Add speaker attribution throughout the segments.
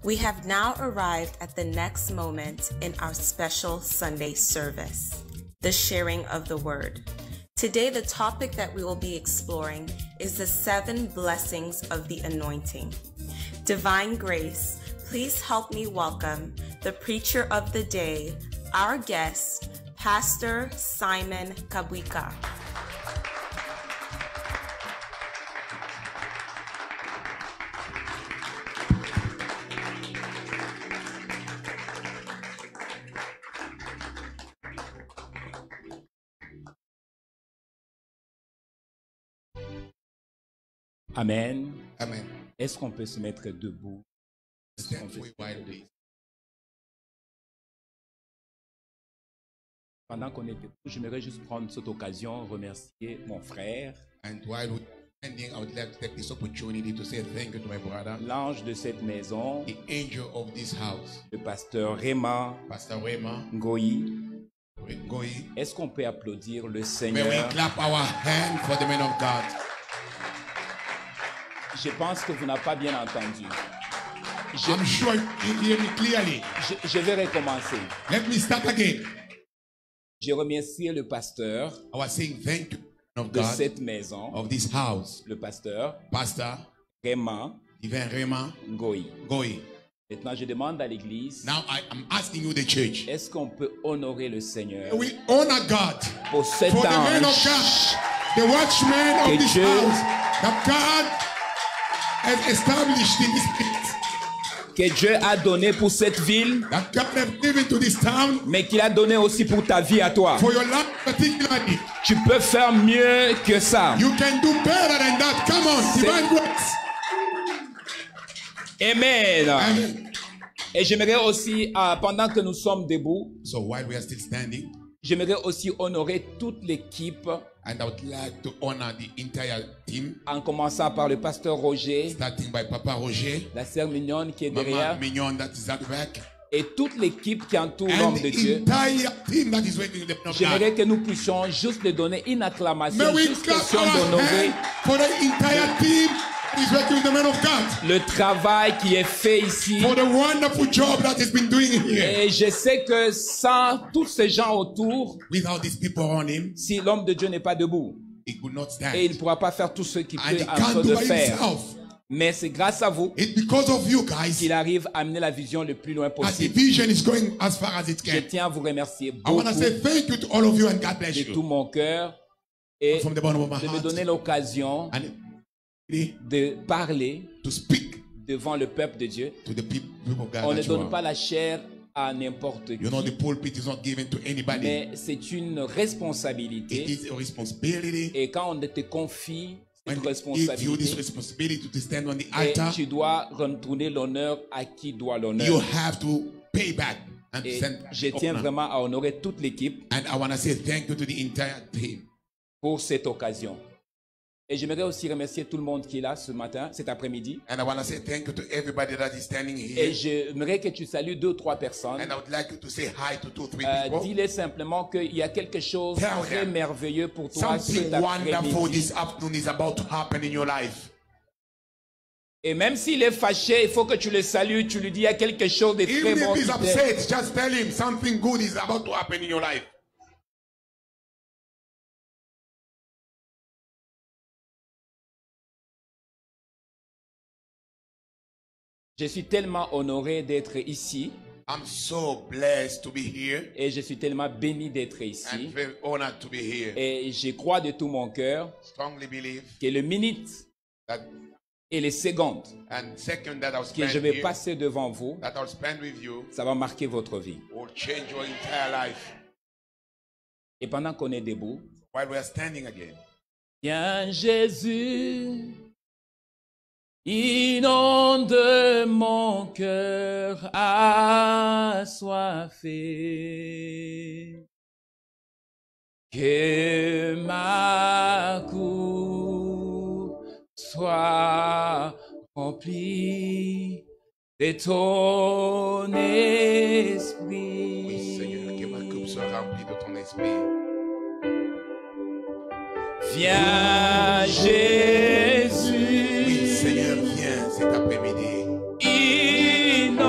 Speaker 1: We have now arrived at the next moment in our special Sunday service, the sharing of the word. Today, the topic that we will be exploring is the 7 blessings of the anointing. Divine Grace, please help me welcome the preacher of the day, our guest, Pastor Simon Kabwika.
Speaker 2: Amen.
Speaker 3: Amen.
Speaker 2: Est-ce qu'on peut se mettre debout? Pendant qu'on est debout, j'aimerais juste prendre cette occasion, remercier mon frère,
Speaker 3: And while we're ending, I would like to take this opportunity to say thank you to my brother,
Speaker 2: l'ange de cette maison,
Speaker 3: the angel of this house,
Speaker 2: le pasteur Raymond
Speaker 3: Pastor Rema
Speaker 2: Ngoyi.
Speaker 3: Goyi.
Speaker 2: Est-ce qu'on peut applaudir le
Speaker 3: May we
Speaker 2: Seigneur?
Speaker 3: clap our hand for the man of God.
Speaker 2: Je pense que vous n'avez pas bien entendu.
Speaker 3: I'm sure you hear me clearly.
Speaker 2: Je vais recommencer.
Speaker 3: Let me start again.
Speaker 2: Je remercie le pasteur
Speaker 3: I was saying thank you, man of
Speaker 2: de
Speaker 3: God,
Speaker 2: cette maison,
Speaker 3: of this house,
Speaker 2: le pasteur
Speaker 3: Pastor
Speaker 2: Raymond
Speaker 3: Divin Rema
Speaker 2: Ngoyi.
Speaker 3: Goyi.
Speaker 2: Maintenant, je demande à l'église,
Speaker 3: Now I am asking you, the church,
Speaker 2: est-ce qu'on peut honorer le Seigneur
Speaker 3: we honor God
Speaker 2: pour cet
Speaker 3: for the man of
Speaker 2: ange
Speaker 3: God, the watchman of
Speaker 2: Que
Speaker 3: this
Speaker 2: Dieu-
Speaker 3: house, that God has established in this place,
Speaker 2: que Dieu a donné pour cette ville,
Speaker 3: that God has given to this town
Speaker 2: mais qu'il a donné aussi pour ta vie à toi.
Speaker 3: for your life particularly.
Speaker 2: Tu peux faire mieux que ça.
Speaker 3: You can do better than that. Come on, divine grace.
Speaker 2: Amen.
Speaker 3: Amen.
Speaker 2: Et j'aimerais aussi, pendant que nous sommes debout,
Speaker 3: So while we are still standing,
Speaker 2: j'aimerais aussi honorer toute l'équipe,
Speaker 3: and I would like to honor the entire team,
Speaker 2: en commençant par le pasteur Roger,
Speaker 3: starting by Papa Roger,
Speaker 2: la sœur Mignonne qui est
Speaker 3: Mama
Speaker 2: derrière,
Speaker 3: Mignon that is at the back,
Speaker 2: et toute l'équipe qui entoure
Speaker 3: and
Speaker 2: l'homme de
Speaker 3: the
Speaker 2: Dieu.
Speaker 3: entire team that is waiting in the front.
Speaker 2: J'aimerais que nous puissions juste lui donner une acclamation,
Speaker 3: May we
Speaker 2: juste
Speaker 3: clap
Speaker 2: question
Speaker 3: our
Speaker 2: d'honorer
Speaker 3: hand for the entire team that is working with the man of God,
Speaker 2: le travail qui est fait ici.
Speaker 3: for the wonderful job that has been doing here.
Speaker 2: Et je sais que sans tous ces gens autour,
Speaker 3: Without these people on him,
Speaker 2: si l'homme de Dieu n'est pas debout,
Speaker 3: he could not
Speaker 2: et il ne
Speaker 3: stand.
Speaker 2: pourra pas faire tout ce qu'il
Speaker 3: And
Speaker 2: peut
Speaker 3: he
Speaker 2: en train
Speaker 3: can't
Speaker 2: de
Speaker 3: do by
Speaker 2: faire.
Speaker 3: himself.
Speaker 2: Mais c'est grâce à vous
Speaker 3: It's because of you guys
Speaker 2: qu'il arrive à amener la vision le plus loin
Speaker 3: that the
Speaker 2: possible.
Speaker 3: vision is going as far as it
Speaker 2: Je
Speaker 3: can.
Speaker 2: tiens à vous remercier
Speaker 3: I want to
Speaker 2: beaucoup
Speaker 3: say thank you to all of you and God bless
Speaker 2: de tout
Speaker 3: you.
Speaker 2: mon cœur et
Speaker 3: From the bottom of my
Speaker 2: de me
Speaker 3: heart.
Speaker 2: donner l'occasion
Speaker 3: And
Speaker 2: de parler
Speaker 3: to speak
Speaker 2: devant le peuple de Dieu.
Speaker 3: to the people of God.
Speaker 2: On ne
Speaker 3: that you
Speaker 2: donne
Speaker 3: are.
Speaker 2: pas la chair à n'importe
Speaker 3: You know, the
Speaker 2: qui,
Speaker 3: pulpit is not given to anybody.
Speaker 2: mais c'est une
Speaker 3: It
Speaker 2: responsabilité.
Speaker 3: is a responsibility.
Speaker 2: Et quand on te confie
Speaker 3: When
Speaker 2: cette
Speaker 3: they give you this
Speaker 2: responsabilité,
Speaker 3: responsibility to stand on the
Speaker 2: et
Speaker 3: altar,
Speaker 2: tu dois retourner l'honneur à qui doit
Speaker 3: you
Speaker 2: l'honneur.
Speaker 3: have to pay back and
Speaker 2: Et
Speaker 3: send
Speaker 2: je tiens
Speaker 3: honor.
Speaker 2: vraiment à honorer toute l'équipe
Speaker 3: And I want to say thank you to the entire team.
Speaker 2: pour cette occasion. Et j'aimerais aussi remercier tout le monde qui est là ce matin, cet après-midi.
Speaker 3: And I want to say thank you to everybody that is standing
Speaker 2: Et
Speaker 3: here.
Speaker 2: j'aimerais que tu salues 2 ou 3 personnes.
Speaker 3: And I would like you to say hi to 2 or 3 people.
Speaker 2: Dis-les simplement qu'il y a quelque chose
Speaker 3: Tell
Speaker 2: de très
Speaker 3: them
Speaker 2: merveilleux pour toi
Speaker 3: Something
Speaker 2: cet
Speaker 3: wonderful
Speaker 2: après-midi.
Speaker 3: this afternoon is about to happen in your life.
Speaker 2: Et même s'il est fâché, il faut que tu le salues, tu lui dis il y a quelque chose de très
Speaker 3: Even
Speaker 2: bon
Speaker 3: if
Speaker 2: qui
Speaker 3: he's
Speaker 2: t'est.
Speaker 3: upset, just tell him something good is about to happen in your life.
Speaker 2: Je suis tellement honoré d'être ici
Speaker 3: I'm so blessed to be here
Speaker 2: et je suis tellement béni d'être
Speaker 3: and
Speaker 2: ici.
Speaker 3: very honored to be here.
Speaker 2: Et je crois de tout mon cœur
Speaker 3: Strongly believe
Speaker 2: que les minutes
Speaker 3: that
Speaker 2: et les secondes
Speaker 3: and second that I'll
Speaker 2: que
Speaker 3: spend
Speaker 2: je vais
Speaker 3: here,
Speaker 2: passer devant vous,
Speaker 3: that I'll spend with you
Speaker 2: ça va marquer votre vie.
Speaker 3: will change your entire life.
Speaker 2: Et pendant qu'on est debout,
Speaker 3: While we are standing again,
Speaker 2: viens Jésus, inonde mon cœur assoiffé. Que ma coupe soit remplie de ton esprit.
Speaker 3: oui Seigneur, que ma coupe soit remplie de ton esprit.
Speaker 2: Viens
Speaker 3: Oui
Speaker 2: Jésus,
Speaker 3: Seigneur, viens cet après-midi.
Speaker 2: inonde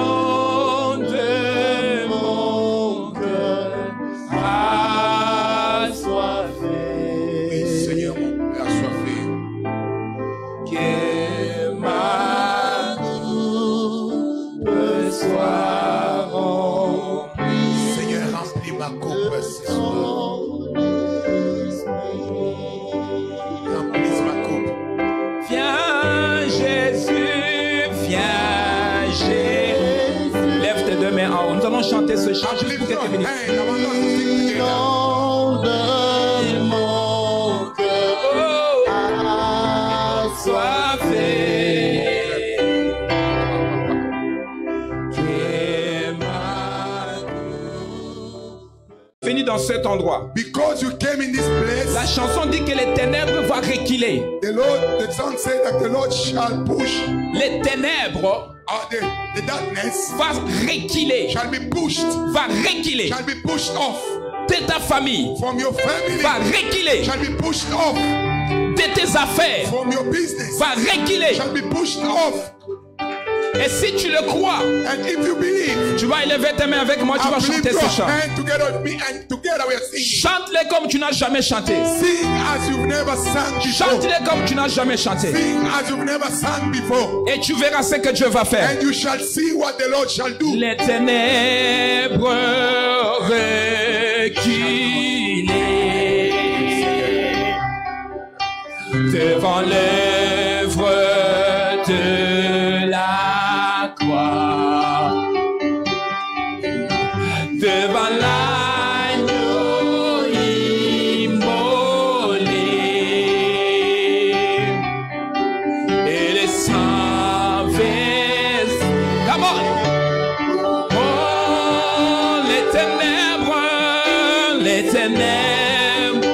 Speaker 2: Jésus. Lève tes deux mains en haut. Nous allons chanter ce chant juste pour quelques minutes.
Speaker 3: Hey, I want us to sing together.
Speaker 4: Dans de mon cœur
Speaker 2: Assoiffé. Fini dans cet endroit.
Speaker 3: Because you came in this place,
Speaker 2: La chanson dit que les ténèbres vont reculer.
Speaker 3: the song said that the Lord shall push
Speaker 2: Les ténèbres
Speaker 3: the darkness
Speaker 2: vont reculer.
Speaker 3: shall be pushed,
Speaker 2: Va reculer.
Speaker 3: shall be pushed off
Speaker 2: De ta famille.
Speaker 3: from your family,
Speaker 2: Va reculer.
Speaker 3: shall be pushed off
Speaker 2: De tes affaires.
Speaker 3: from your business,
Speaker 2: Va reculer.
Speaker 3: shall be pushed off.
Speaker 2: Et si tu le crois,
Speaker 3: And if you believe,
Speaker 2: tu vas élever tes mains avec moi, tu vas
Speaker 3: lift
Speaker 2: chanter
Speaker 3: your
Speaker 2: ce chant.
Speaker 3: hand together with me, and together we are singing.
Speaker 2: Chante-les comme tu n'as jamais chanté.
Speaker 3: Sing as you've never sung before.
Speaker 2: Chante-les comme tu n'as jamais chanté.
Speaker 3: Sing as you've never sung before.
Speaker 2: Et tu verras ce que Dieu va faire.
Speaker 3: And you shall see what the Lord shall do.
Speaker 2: Les ténèbres reculées devant l'œuvre de la croix, devant l'agneau immolé et les saints vestes. Come on! Oh, les ténèbres, les ténèbres.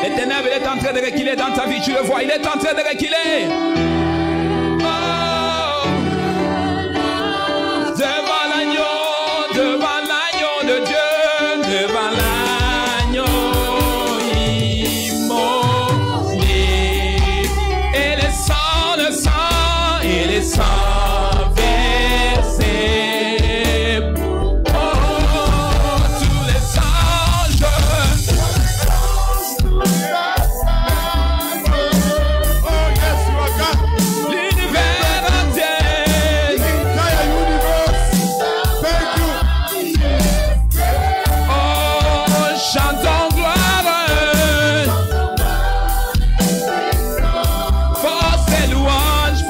Speaker 2: Les ténèbres, il est en train de reculer dans ta vie, tu le vois, il est en train de reculer. Oh, devant l'agneau de Dieu, devant l'agneau immolé. Et les sangs, le sang, et les sangs versés. Oh, tous les anges.
Speaker 3: Oh yes, you are God.
Speaker 2: L'univers entier.
Speaker 3: The entire universe. Thank you.
Speaker 2: Oh, chantons gloire. Force et louange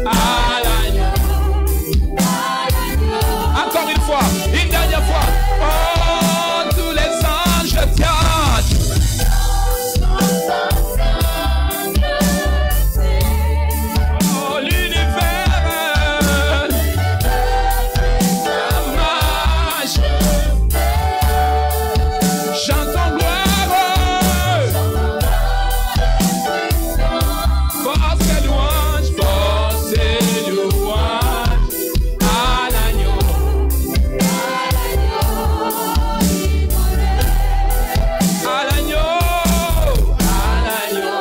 Speaker 2: à l'agneau. Encore une fois, une dernière fois. Oh, tous les anges chantent. Oh, l'univers marche. Chantons gloire. Force et louange à l'agneau. À l'agneau. À l'agneau.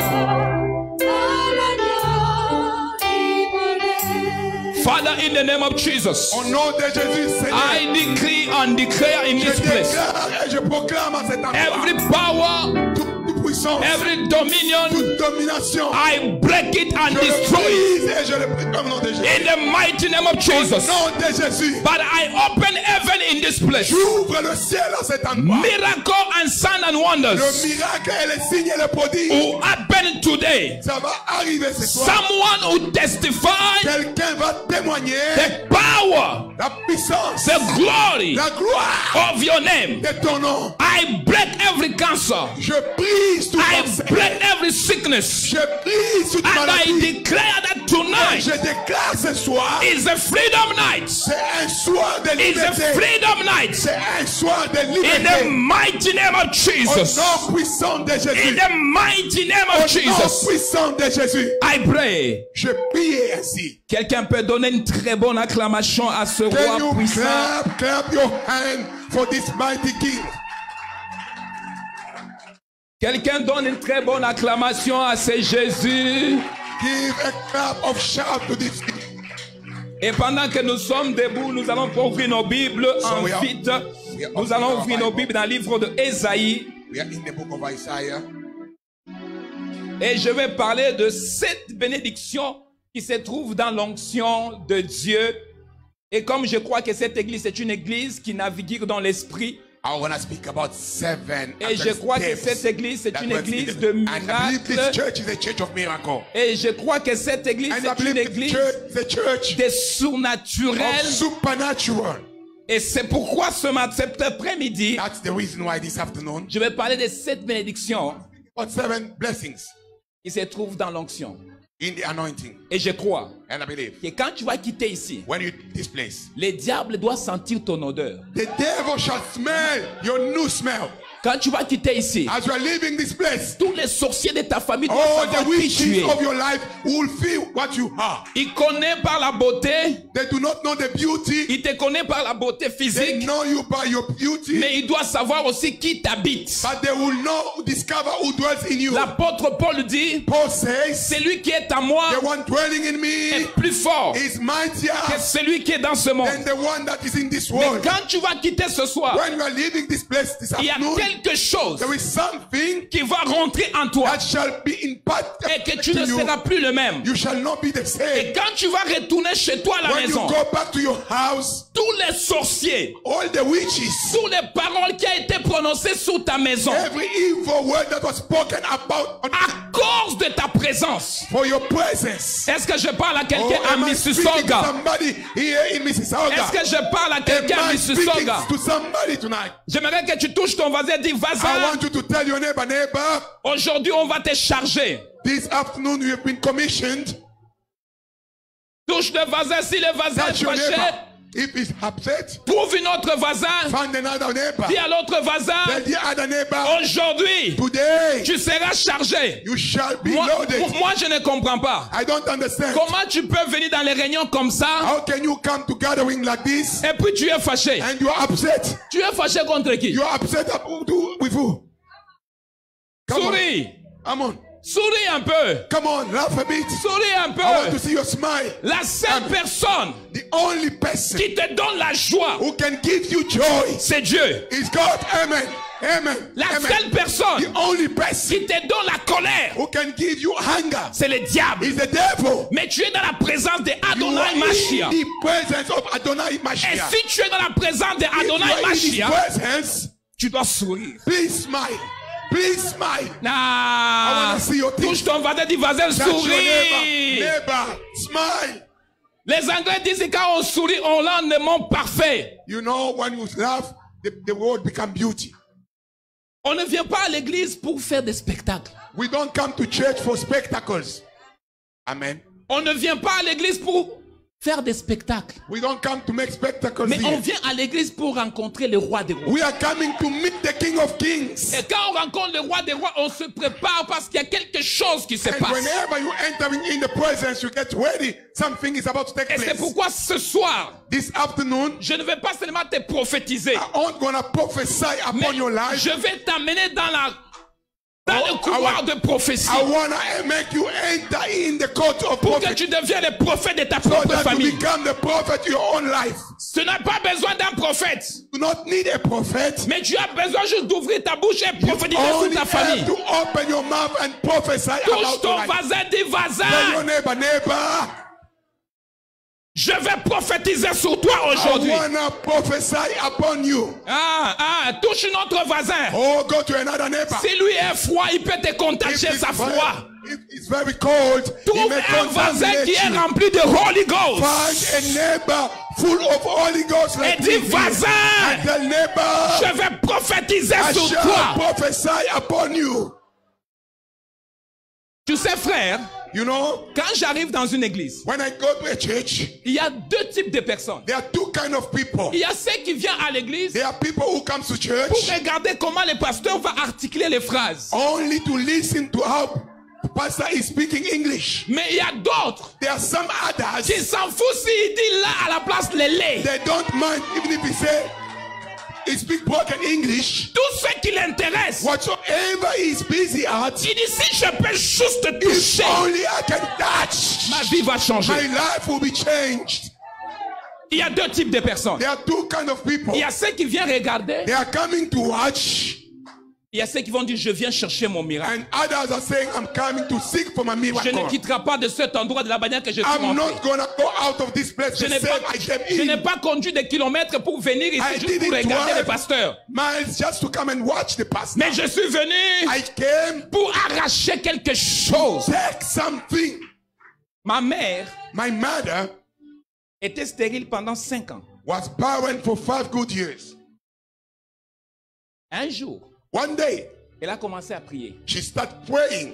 Speaker 2: Father, in the name of Jesus,
Speaker 3: Au nom de Jésus, Seigneur,
Speaker 2: I decree and declare in
Speaker 3: je
Speaker 2: this place
Speaker 3: déclare et je proclame à cet endroit
Speaker 2: every power,
Speaker 3: toute puissance,
Speaker 2: every dominion,
Speaker 3: toute domination.
Speaker 2: I break it and
Speaker 3: Je le
Speaker 2: destroy it
Speaker 3: brise et je le brise au nom de Jésus.
Speaker 2: in the mighty name of
Speaker 3: Au
Speaker 2: Jesus.
Speaker 3: nom de Jésus,
Speaker 2: But I open heaven in this place.
Speaker 3: j'ouvre le ciel à cet endroit.
Speaker 2: Miracle and sign and
Speaker 3: Le
Speaker 2: wonders
Speaker 3: miracle et les signes et les prodiges,
Speaker 2: will happen today.
Speaker 3: ça va arriver ce soir.
Speaker 2: Someone will testify
Speaker 3: Quelqu'un va témoigner
Speaker 2: the power,
Speaker 3: la puissance,
Speaker 2: the glory
Speaker 3: la gloire
Speaker 2: of your name.
Speaker 3: de ton nom.
Speaker 2: I break every cancer.
Speaker 3: Je brise tout
Speaker 2: I
Speaker 3: cancer.
Speaker 2: break every sickness.
Speaker 3: Je brise toute
Speaker 2: And I
Speaker 3: maladie.
Speaker 2: declare that
Speaker 3: Et
Speaker 2: tonight
Speaker 3: je déclare ce soir,
Speaker 2: is a freedom night.
Speaker 3: c'est un soir de
Speaker 2: It's a
Speaker 3: liberté.
Speaker 2: freedom night.
Speaker 3: C'est un soir de
Speaker 2: In the
Speaker 3: liberté.
Speaker 2: mighty name of
Speaker 3: Au
Speaker 2: Jesus.
Speaker 3: nom puissant de
Speaker 2: In
Speaker 3: Jésus.
Speaker 2: the mighty name
Speaker 3: Au
Speaker 2: of
Speaker 3: nom
Speaker 2: Jesus.
Speaker 3: puissant de Jésus.
Speaker 2: I pray.
Speaker 3: Je prie ainsi.
Speaker 2: Quelqu'un peut donner une très bonne acclamation à ce
Speaker 3: Can
Speaker 2: roi
Speaker 3: you
Speaker 2: puissant.
Speaker 3: clap your hand for this mighty king?
Speaker 2: Quelqu'un donne une très bonne acclamation à ce Jésus.
Speaker 3: Give a clap of shout to this king.
Speaker 2: Et pendant que nous sommes debout, nous allons ouvrir nos Bibles en
Speaker 3: we are-
Speaker 2: vite. Nous allons ouvrir nos Bibles dans le livre de Ésaïe.
Speaker 3: We are in the book of Isaiah.
Speaker 2: Et je vais parler de 7 bénédictions qui se trouvent dans l'onction de Dieu. Et comme je crois que cette église est une église qui navigue dans l'esprit,
Speaker 3: I want to speak about 7.
Speaker 2: Et je crois que cette église c'est une église de
Speaker 3: And I believe this
Speaker 2: miracles.
Speaker 3: church is a church of miracle.
Speaker 2: Et je crois que cette église
Speaker 3: And I
Speaker 2: c'est une
Speaker 3: believe
Speaker 2: église
Speaker 3: the church
Speaker 2: des
Speaker 3: of
Speaker 2: surnaturels.
Speaker 3: supernatural.
Speaker 2: Et c'est pourquoi cet après-midi,
Speaker 3: That's the reason why this afternoon,
Speaker 2: je vais parler de cette bénédiction
Speaker 3: about 7 blessings
Speaker 2: qui se trouve dans l'onction.
Speaker 3: in the anointing.
Speaker 2: Et je crois
Speaker 3: And I believe
Speaker 2: que quand tu vas quitter ici,
Speaker 3: when you this place,
Speaker 2: les diables doivent sentir ton odeur.
Speaker 3: the devil shall smell your new smell.
Speaker 2: Quand tu vas quitter ici,
Speaker 3: As you are leaving this place,
Speaker 2: tous les sorciers de ta famille doivent
Speaker 3: all
Speaker 2: savoir
Speaker 3: the
Speaker 2: qui tu
Speaker 3: witches
Speaker 2: es.
Speaker 3: of your life will feel what you are.
Speaker 2: Il connaît par la beauté,
Speaker 3: They do not know the beauty.
Speaker 2: il te connaît par la beauté
Speaker 3: They
Speaker 2: physique,
Speaker 3: know you by your beauty.
Speaker 2: mais il doit savoir aussi qui t'habite.
Speaker 3: But they will know, discover who dwells in you.
Speaker 2: L'apôtre Paul dit,
Speaker 3: Paul says,
Speaker 2: celui qui est en moi
Speaker 3: the one dwelling in me
Speaker 2: est plus fort
Speaker 3: is mightier
Speaker 2: que celui qui est dans ce monde.
Speaker 3: than the one that is in this
Speaker 2: Mais
Speaker 3: world.
Speaker 2: quand tu vas quitter ce soir,
Speaker 3: When you are leaving this place this
Speaker 2: il y a
Speaker 3: afternoon,
Speaker 2: quelque chose
Speaker 3: there is something
Speaker 2: qui va rentrer en toi
Speaker 3: that shall be imparted
Speaker 2: et que tu
Speaker 3: to
Speaker 2: ne
Speaker 3: you.
Speaker 2: seras plus le même.
Speaker 3: You shall not be the
Speaker 2: Et
Speaker 3: same.
Speaker 2: quand tu vas retourner chez toi à la
Speaker 3: When you
Speaker 2: maison,
Speaker 3: go back to your house,
Speaker 2: tous les sorciers,
Speaker 3: all the witches,
Speaker 2: toutes les paroles qui ont été prononcées sur ta maison,
Speaker 3: every evil word that was spoken about
Speaker 2: à cause de ta présence.
Speaker 3: for your presence.
Speaker 2: Est-ce que je parle à quelqu'un à
Speaker 3: am I speaking to
Speaker 2: Mississauga?
Speaker 3: somebody here in Mississauga?
Speaker 2: Est-ce que je parle à
Speaker 3: Am
Speaker 2: quelqu'un à
Speaker 3: I speaking
Speaker 2: Mississauga?
Speaker 3: to somebody tonight?
Speaker 2: J'aimerais que tu touches ton voisin et dis,
Speaker 3: I
Speaker 2: vas-y,
Speaker 3: want you to tell your neighbor,
Speaker 2: aujourd'hui on va te charger.
Speaker 3: this afternoon you have been commissioned.
Speaker 2: Touche le voisin, si le voisin
Speaker 3: Touch
Speaker 2: est
Speaker 3: your
Speaker 2: fâché,
Speaker 3: neighbor. If he's upset,
Speaker 2: trouve une autre voisin,
Speaker 3: find another neighbor.
Speaker 2: dis à l'autre voisin,
Speaker 3: Tell the other neighbor,
Speaker 2: aujourd'hui,
Speaker 3: today
Speaker 2: tu seras chargé.
Speaker 3: you shall be
Speaker 2: Moi,
Speaker 3: loaded.
Speaker 2: moi, je ne comprends pas.
Speaker 3: I don't understand.
Speaker 2: Comment tu peux venir dans les réunions comme ça
Speaker 3: How can you come to gathering like this
Speaker 2: et puis tu es fâché?
Speaker 3: and you are upset?
Speaker 2: Tu es fâché contre qui?
Speaker 3: You are upset with who? Come on.
Speaker 2: Souris.
Speaker 3: Come on.
Speaker 2: Souris un peu.
Speaker 3: Come on, laugh a bit.
Speaker 2: Souris un
Speaker 3: I want to
Speaker 2: peu.
Speaker 3: see your smile.
Speaker 2: La seule personne
Speaker 3: The only person
Speaker 2: qui te donne la joie,
Speaker 3: who can give you joy
Speaker 2: c'est Dieu.
Speaker 3: is God. Amen. Amen.
Speaker 2: La
Speaker 3: Amen.
Speaker 2: seule personne
Speaker 3: The only person
Speaker 2: qui te donne la colère,
Speaker 3: who can give you anger
Speaker 2: c'est le diable.
Speaker 3: is the devil.
Speaker 2: Mais tu es dans la présence de
Speaker 3: You are
Speaker 2: Adonai
Speaker 3: in
Speaker 2: Mashiach.
Speaker 3: the presence of Adonai
Speaker 2: Et
Speaker 3: Mashiach.
Speaker 2: si tu es dans la présence de
Speaker 3: If you
Speaker 2: Adonai
Speaker 3: are in his
Speaker 2: Mashiach,
Speaker 3: presence,
Speaker 2: tu dois sourire.
Speaker 3: please smile. Please smile. I
Speaker 2: Ah,
Speaker 3: want to see your
Speaker 2: touche
Speaker 3: teeth.
Speaker 2: ton voisin, dis voisin,
Speaker 3: Touch your
Speaker 2: souris.
Speaker 3: neighbor. Smile.
Speaker 2: Les Anglais disent que quand on sourit, on a un monde parfait.
Speaker 3: You know, when you laugh, the world becomes beauty.
Speaker 2: On ne vient pas à l'église pour faire des spectacles.
Speaker 3: We don't come to church for spectacles. Amen.
Speaker 2: On ne vient pas à l'église pour faire des spectacles.
Speaker 3: We don't come to make spectacles
Speaker 2: Mais on
Speaker 3: here.
Speaker 2: vient à l'église pour rencontrer le roi des rois.
Speaker 3: We are coming to meet the King of Kings.
Speaker 2: Et quand on rencontre le roi des rois, on se prépare parce qu'il y a quelque chose qui se
Speaker 3: And
Speaker 2: passe.
Speaker 3: whenever you entering in the presence, you get ready. Something is about to take
Speaker 2: Et c'est
Speaker 3: place.
Speaker 2: pourquoi ce soir,
Speaker 3: This afternoon,
Speaker 2: je ne vais pas seulement te prophétiser,
Speaker 3: I'm going to prophesy
Speaker 2: mais
Speaker 3: upon your life.
Speaker 2: je vais t'amener dans le couloir de prophétie
Speaker 3: I want to make you enter in the court of
Speaker 2: pour que
Speaker 3: prophet.
Speaker 2: tu deviennes le prophète de ta
Speaker 3: So
Speaker 2: propre
Speaker 3: that you
Speaker 2: famille.
Speaker 3: become the prophet in your own life.
Speaker 2: Tu n'as pas besoin d'un prophète,
Speaker 3: You do not need a prophet.
Speaker 2: mais tu as besoin juste d'ouvrir ta bouche et prophétiser sur
Speaker 3: Only
Speaker 2: ta famille.
Speaker 3: have to open your mouth and prophesy
Speaker 2: Touche
Speaker 3: about
Speaker 2: ton
Speaker 3: your life.
Speaker 2: voisin, dis
Speaker 3: Tell your
Speaker 2: voisin,
Speaker 3: neighbor,
Speaker 2: je vais prophétiser sur toi
Speaker 3: I
Speaker 2: aujourd'hui.
Speaker 3: want to prophesy upon you.
Speaker 2: Touche notre voisin.
Speaker 3: Oh, go to another neighbor.
Speaker 2: Si lui est froid, il peut te contagier sa froid.
Speaker 3: If it's very cold, he
Speaker 2: Trouve
Speaker 3: may
Speaker 2: un voisin
Speaker 3: contaminate
Speaker 2: qui est
Speaker 3: you.
Speaker 2: rempli de Holy Ghost.
Speaker 3: Find a neighbor full of Holy Ghost like
Speaker 2: Et dis,
Speaker 3: me.
Speaker 2: voisin,
Speaker 3: And tell neighbor,
Speaker 2: je vais prophétiser
Speaker 3: I
Speaker 2: sur
Speaker 3: shall
Speaker 2: toi.
Speaker 3: prophesy upon you.
Speaker 2: Tu sais, frère,
Speaker 3: You know,
Speaker 2: quand j'arrive dans une église,
Speaker 3: when I go to a church,
Speaker 2: il y a deux types de personnes.
Speaker 3: there are two kind of people.
Speaker 2: Il y a ceux qui viennent à l'église
Speaker 3: There are people who come to
Speaker 2: pour
Speaker 3: church
Speaker 2: regarder comment le pasteur va articuler les phrases.
Speaker 3: only to listen to how the pastor is speaking English.
Speaker 2: Mais il y a d'autres
Speaker 3: There are some
Speaker 2: qui
Speaker 3: others,
Speaker 2: s'en foutent s'il dit là à la place le lait.
Speaker 3: they don't mind even if he say he speak broken English.
Speaker 2: Tout ce qui l'intéresse,
Speaker 3: Whatsoever he's busy at,
Speaker 2: il dit si je peux juste te
Speaker 3: if
Speaker 2: toucher,
Speaker 3: only I can touch,
Speaker 2: ma vie va changer.
Speaker 3: my life will be changed.
Speaker 2: Il y a deux types de personnes.
Speaker 3: There are two kind of people.
Speaker 2: Il y a ceux qui viennent regarder
Speaker 3: They are coming to watch
Speaker 2: Il y a ceux qui vont dire, je viens chercher mon miracle.
Speaker 3: And others are saying, I'm coming to seek for my
Speaker 2: Je ne
Speaker 3: miracle.
Speaker 2: quitterai pas de cet endroit de la manière que je suis
Speaker 3: I'm
Speaker 2: rentré.
Speaker 3: not gonna go out of this place
Speaker 2: Je
Speaker 3: the
Speaker 2: n'ai
Speaker 3: same
Speaker 2: pas,
Speaker 3: I came
Speaker 2: je n'ai
Speaker 3: in.
Speaker 2: pas conduit des kilomètres pour venir ici
Speaker 3: I
Speaker 2: juste pour
Speaker 3: didn't
Speaker 2: regarder
Speaker 3: drive
Speaker 2: les pasteurs.
Speaker 3: miles just to come and watch the pastor.
Speaker 2: Mais je suis venu
Speaker 3: I came
Speaker 2: pour arracher quelque chose.
Speaker 3: take something.
Speaker 2: Ma mère
Speaker 3: My mother
Speaker 2: était stérile pendant 5 ans.
Speaker 3: was barren for 5 good years.
Speaker 2: Un jour,
Speaker 3: One day,
Speaker 2: elle a commencé à prier.
Speaker 3: she started praying.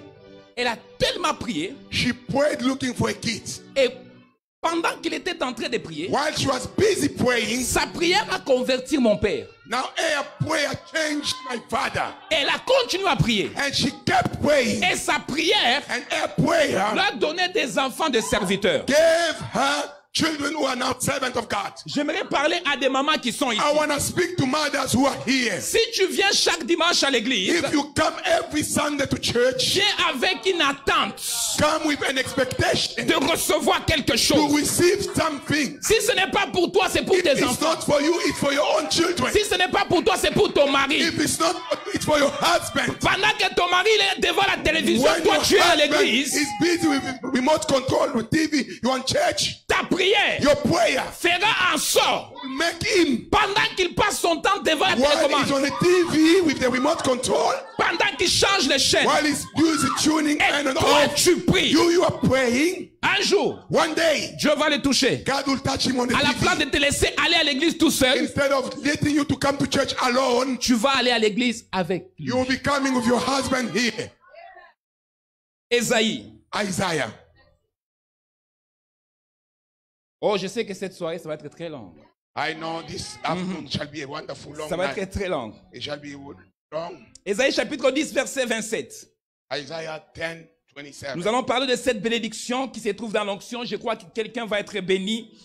Speaker 2: Elle a tellement prié
Speaker 3: She prayed looking for a kid.
Speaker 2: et pendant qu'il était en train de prier,
Speaker 3: While she was busy praying,
Speaker 2: sa prière a converti mon père.
Speaker 3: now her prayer changed my father.
Speaker 2: Elle a continué à prier.
Speaker 3: And she kept praying.
Speaker 2: Et sa prière
Speaker 3: And her prayer
Speaker 2: leur donnait des enfants de serviteurs.
Speaker 3: gave her children who are now servants of God.
Speaker 2: J'aimerais parler à des mamans qui sont ici.
Speaker 3: I want to speak to mothers who are here.
Speaker 2: Si tu viens chaque dimanche à l'église,
Speaker 3: If you come every Sunday to church,
Speaker 2: viens avec une attente
Speaker 3: come with an expectation
Speaker 2: de recevoir quelque
Speaker 3: to
Speaker 2: chose.
Speaker 3: receive something.
Speaker 2: Si ce n'est pas pour toi, c'est pour
Speaker 3: If
Speaker 2: tes
Speaker 3: it's
Speaker 2: enfants.
Speaker 3: not for you, it's for your own children.
Speaker 2: Si ce n'est pas pour toi, c'est pour ton mari.
Speaker 3: If it's not, it's for your husband.
Speaker 2: Pendant que ton mari il est devant la télévision,
Speaker 3: When
Speaker 2: toi
Speaker 3: your
Speaker 2: tu es à
Speaker 3: husband
Speaker 2: l'église,
Speaker 3: is busy with remote control with TV, you're on church.
Speaker 2: ta prière
Speaker 3: Your prayer
Speaker 2: fera en sorte,
Speaker 3: will make him,
Speaker 2: pendant qu'il passe son temps devant la
Speaker 3: while he's
Speaker 2: télécommande,
Speaker 3: on the TV with the remote control,
Speaker 2: pendant qu'il change les chaînes,
Speaker 3: while he's using tuning
Speaker 2: et
Speaker 3: and
Speaker 2: toi
Speaker 3: off,
Speaker 2: tu pries.
Speaker 3: you are praying.
Speaker 2: Un jour,
Speaker 3: One day,
Speaker 2: Dieu va le toucher.
Speaker 3: God will touch him on the
Speaker 2: À la place
Speaker 3: TV.
Speaker 2: de te laisser aller à l'église tout seul,
Speaker 3: Instead of letting you to come to church alone,
Speaker 2: tu vas aller à l'église avec lui.
Speaker 3: you will be coming with your husband here.
Speaker 2: Esaïe.
Speaker 3: Isaiah.
Speaker 2: Oh, je sais que cette soirée, ça va être très long.
Speaker 3: I know this afternoon shall be a wonderful long
Speaker 2: Ça va être
Speaker 3: night.
Speaker 2: très long.
Speaker 3: It shall be long.
Speaker 2: Esaïe chapitre 10, verset 27.
Speaker 3: Isaiah 10, 27.
Speaker 2: Nous allons parler de cette bénédiction qui se trouve dans l'onction. Je crois que quelqu'un va être béni.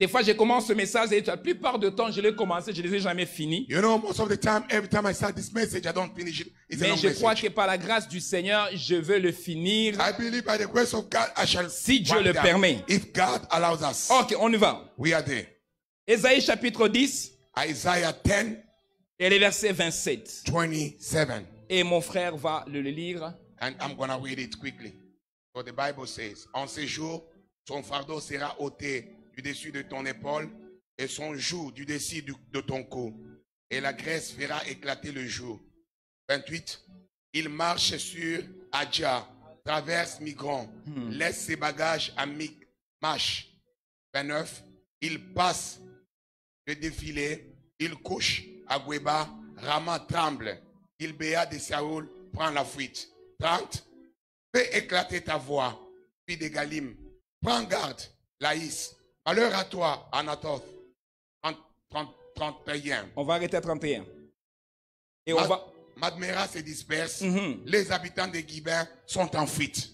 Speaker 2: Des fois, je commence ce message et la plupart du temps, je l'ai commencé, je ne les ai jamais finis.
Speaker 3: You know, most of the time, every time I start this message, I don't finish it. It's a
Speaker 2: Mais
Speaker 3: long
Speaker 2: je crois
Speaker 3: message.
Speaker 2: que par la grâce du Seigneur, je veux le finir.
Speaker 3: I believe by the grace of God, I shall
Speaker 2: Si Dieu
Speaker 3: wind
Speaker 2: le
Speaker 3: down.
Speaker 2: permet.
Speaker 3: If God allows us,
Speaker 2: Ok, on y va.
Speaker 3: we are there.
Speaker 2: Ésaïe chapitre 10
Speaker 3: Isaiah 10,
Speaker 2: et le verset 27.
Speaker 3: 27.
Speaker 2: Et mon frère va le lire.
Speaker 3: And I'm going to read it quickly. So the Bible says, en ces jours, son fardeau sera ôté du dessus de ton épaule et son joug du dessus de ton cou. Et la graisse fera éclater le joug. 28. Il marche sur Adja, traverse Migron, laisse ses bagages à Micmash. 29. Il passe le défilé, il couche à Gweba, Rama tremble. Gilbéa de Saoul prend la fuite. 30. Fais éclater ta voix, puis des Galim. Prends garde, Laïs. Malheur à toi, Anathoth. 31.
Speaker 2: On va arrêter à 31. Et on va...
Speaker 3: Madmera se disperse. Les habitants de Guibin sont en fuite.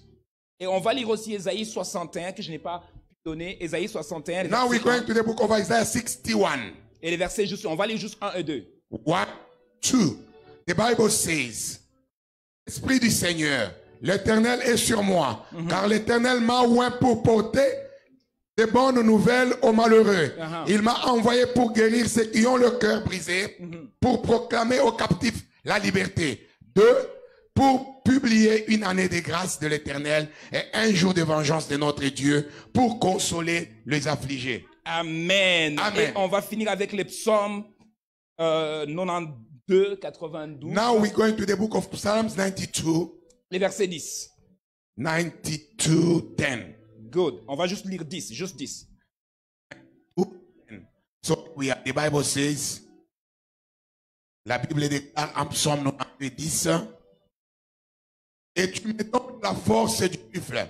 Speaker 2: Et on va lire aussi Ésaïe 61 que je n'ai pas pu donner. Ésaïe 61.
Speaker 3: Now we're going to the book of Isaiah 61.
Speaker 2: Et les versets juste, on va lire juste 1 et 2.
Speaker 3: 1, 2. The Bible says, Esprit du Seigneur, l'Éternel est sur moi, car l'Éternel m'a oint pour porter de bonnes nouvelles aux malheureux. Il m'a envoyé pour guérir ceux qui ont le cœur brisé, pour proclamer aux captifs la liberté. 2. Pour publier une année de grâce de l'Éternel et un jour de vengeance de notre Dieu, pour consoler les affligés.
Speaker 2: Amen.
Speaker 3: Amen.
Speaker 2: Et on va finir avec les psaumes 92, 92.
Speaker 3: Now we're going to the book of Psalms 92,
Speaker 2: Les versets 10.
Speaker 3: 92, 10.
Speaker 2: Good. On va juste lire 10, juste 10.
Speaker 3: So we are, the Bible says, la Bible déclare en psaume 92, 10, et tu me donnes la force du buffle,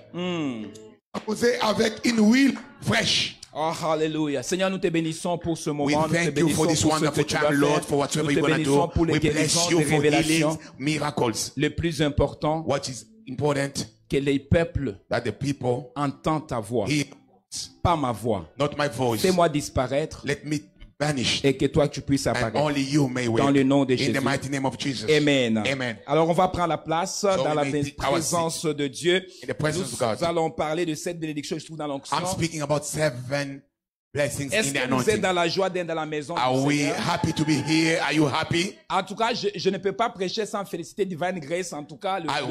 Speaker 3: composé avec une huile fraîche.
Speaker 2: Oh, hallelujah. Seigneur, nous te bénissons pour ce moment.
Speaker 3: We
Speaker 2: Nous te
Speaker 3: thank you for
Speaker 2: bénissons
Speaker 3: this
Speaker 2: pour ce que
Speaker 3: wonderful
Speaker 2: tu vas
Speaker 3: time, Lord,
Speaker 2: faire.
Speaker 3: for whatever
Speaker 2: Nous te
Speaker 3: you're going to
Speaker 2: bénissons
Speaker 3: do.
Speaker 2: pour les
Speaker 3: We
Speaker 2: guérisons,
Speaker 3: bless you
Speaker 2: les
Speaker 3: for
Speaker 2: révélations.
Speaker 3: healings, miracles.
Speaker 2: Le plus important,
Speaker 3: What is important,
Speaker 2: que les peuples
Speaker 3: that the people
Speaker 2: entendent ta voix,
Speaker 3: hear,
Speaker 2: pas ma voix.
Speaker 3: not my voice.
Speaker 2: Fais-moi disparaître
Speaker 3: Let me vanish,
Speaker 2: et que toi tu puisses
Speaker 3: and
Speaker 2: apparaître.
Speaker 3: only you may
Speaker 2: Dans le
Speaker 3: wait.
Speaker 2: nom de
Speaker 3: In
Speaker 2: Jésus.
Speaker 3: the mighty name of Jesus.
Speaker 2: Amen.
Speaker 3: Amen.
Speaker 2: Alors on va prendre la place dans
Speaker 3: we
Speaker 2: la
Speaker 3: may take our
Speaker 2: présence de Dieu.
Speaker 3: In the presence of
Speaker 2: Nous
Speaker 3: God.
Speaker 2: allons parler de cette bénédiction que je trouve dans l'onction.
Speaker 3: I'm speaking about 7 blessings
Speaker 2: Est-ce
Speaker 3: in the
Speaker 2: que vous êtes
Speaker 3: anointing.
Speaker 2: dans la joie d'être dans la maison
Speaker 3: Are
Speaker 2: du
Speaker 3: we
Speaker 2: Seigneur?
Speaker 3: happy to be here? Are you happy?
Speaker 2: En tout cas, je ne peux pas prêcher sans féliciter Divine Grace. En tout cas,
Speaker 3: I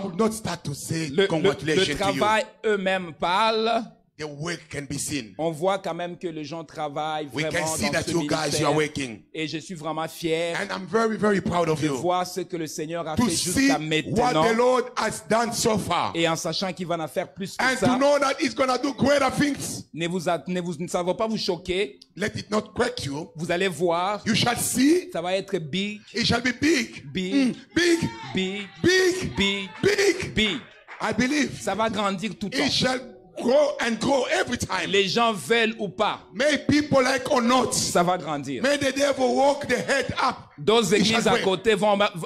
Speaker 3: will not start to say
Speaker 2: le
Speaker 3: congratulations to you.
Speaker 2: travail eux-mêmes parle.
Speaker 3: The work can be seen.
Speaker 2: On voit quand même que les gens travaillent
Speaker 3: We
Speaker 2: vraiment
Speaker 3: can see
Speaker 2: dans
Speaker 3: that
Speaker 2: ce
Speaker 3: you guys, you
Speaker 2: ministère.
Speaker 3: are working.
Speaker 2: Et je suis vraiment fier
Speaker 3: And I'm very, very proud of
Speaker 2: de
Speaker 3: you.
Speaker 2: voir ce que le Seigneur a
Speaker 3: To
Speaker 2: fait
Speaker 3: see
Speaker 2: jusqu'à
Speaker 3: what
Speaker 2: maintenant.
Speaker 3: the Lord has done so far.
Speaker 2: Et en sachant qu'il va en faire plus que
Speaker 3: And to
Speaker 2: ça,
Speaker 3: know that He's going to do greater things.
Speaker 2: ça ne va pas vous choquer.
Speaker 3: Let it not quake you.
Speaker 2: Vous allez voir,
Speaker 3: You shall see.
Speaker 2: ça va être big,
Speaker 3: It shall be big.
Speaker 2: big,
Speaker 3: Big.
Speaker 2: big,
Speaker 3: Big.
Speaker 2: big,
Speaker 3: Big.
Speaker 2: big.
Speaker 3: I believe.
Speaker 2: Ça va grandir tout le temps.
Speaker 3: It shall grow and grow every time.
Speaker 2: Les gens veulent ou pas,
Speaker 3: May people like or not.
Speaker 2: ça va grandir.
Speaker 3: May the devil walk the head up.
Speaker 2: D'autres
Speaker 3: It shall
Speaker 2: églises à
Speaker 3: grow.
Speaker 2: côté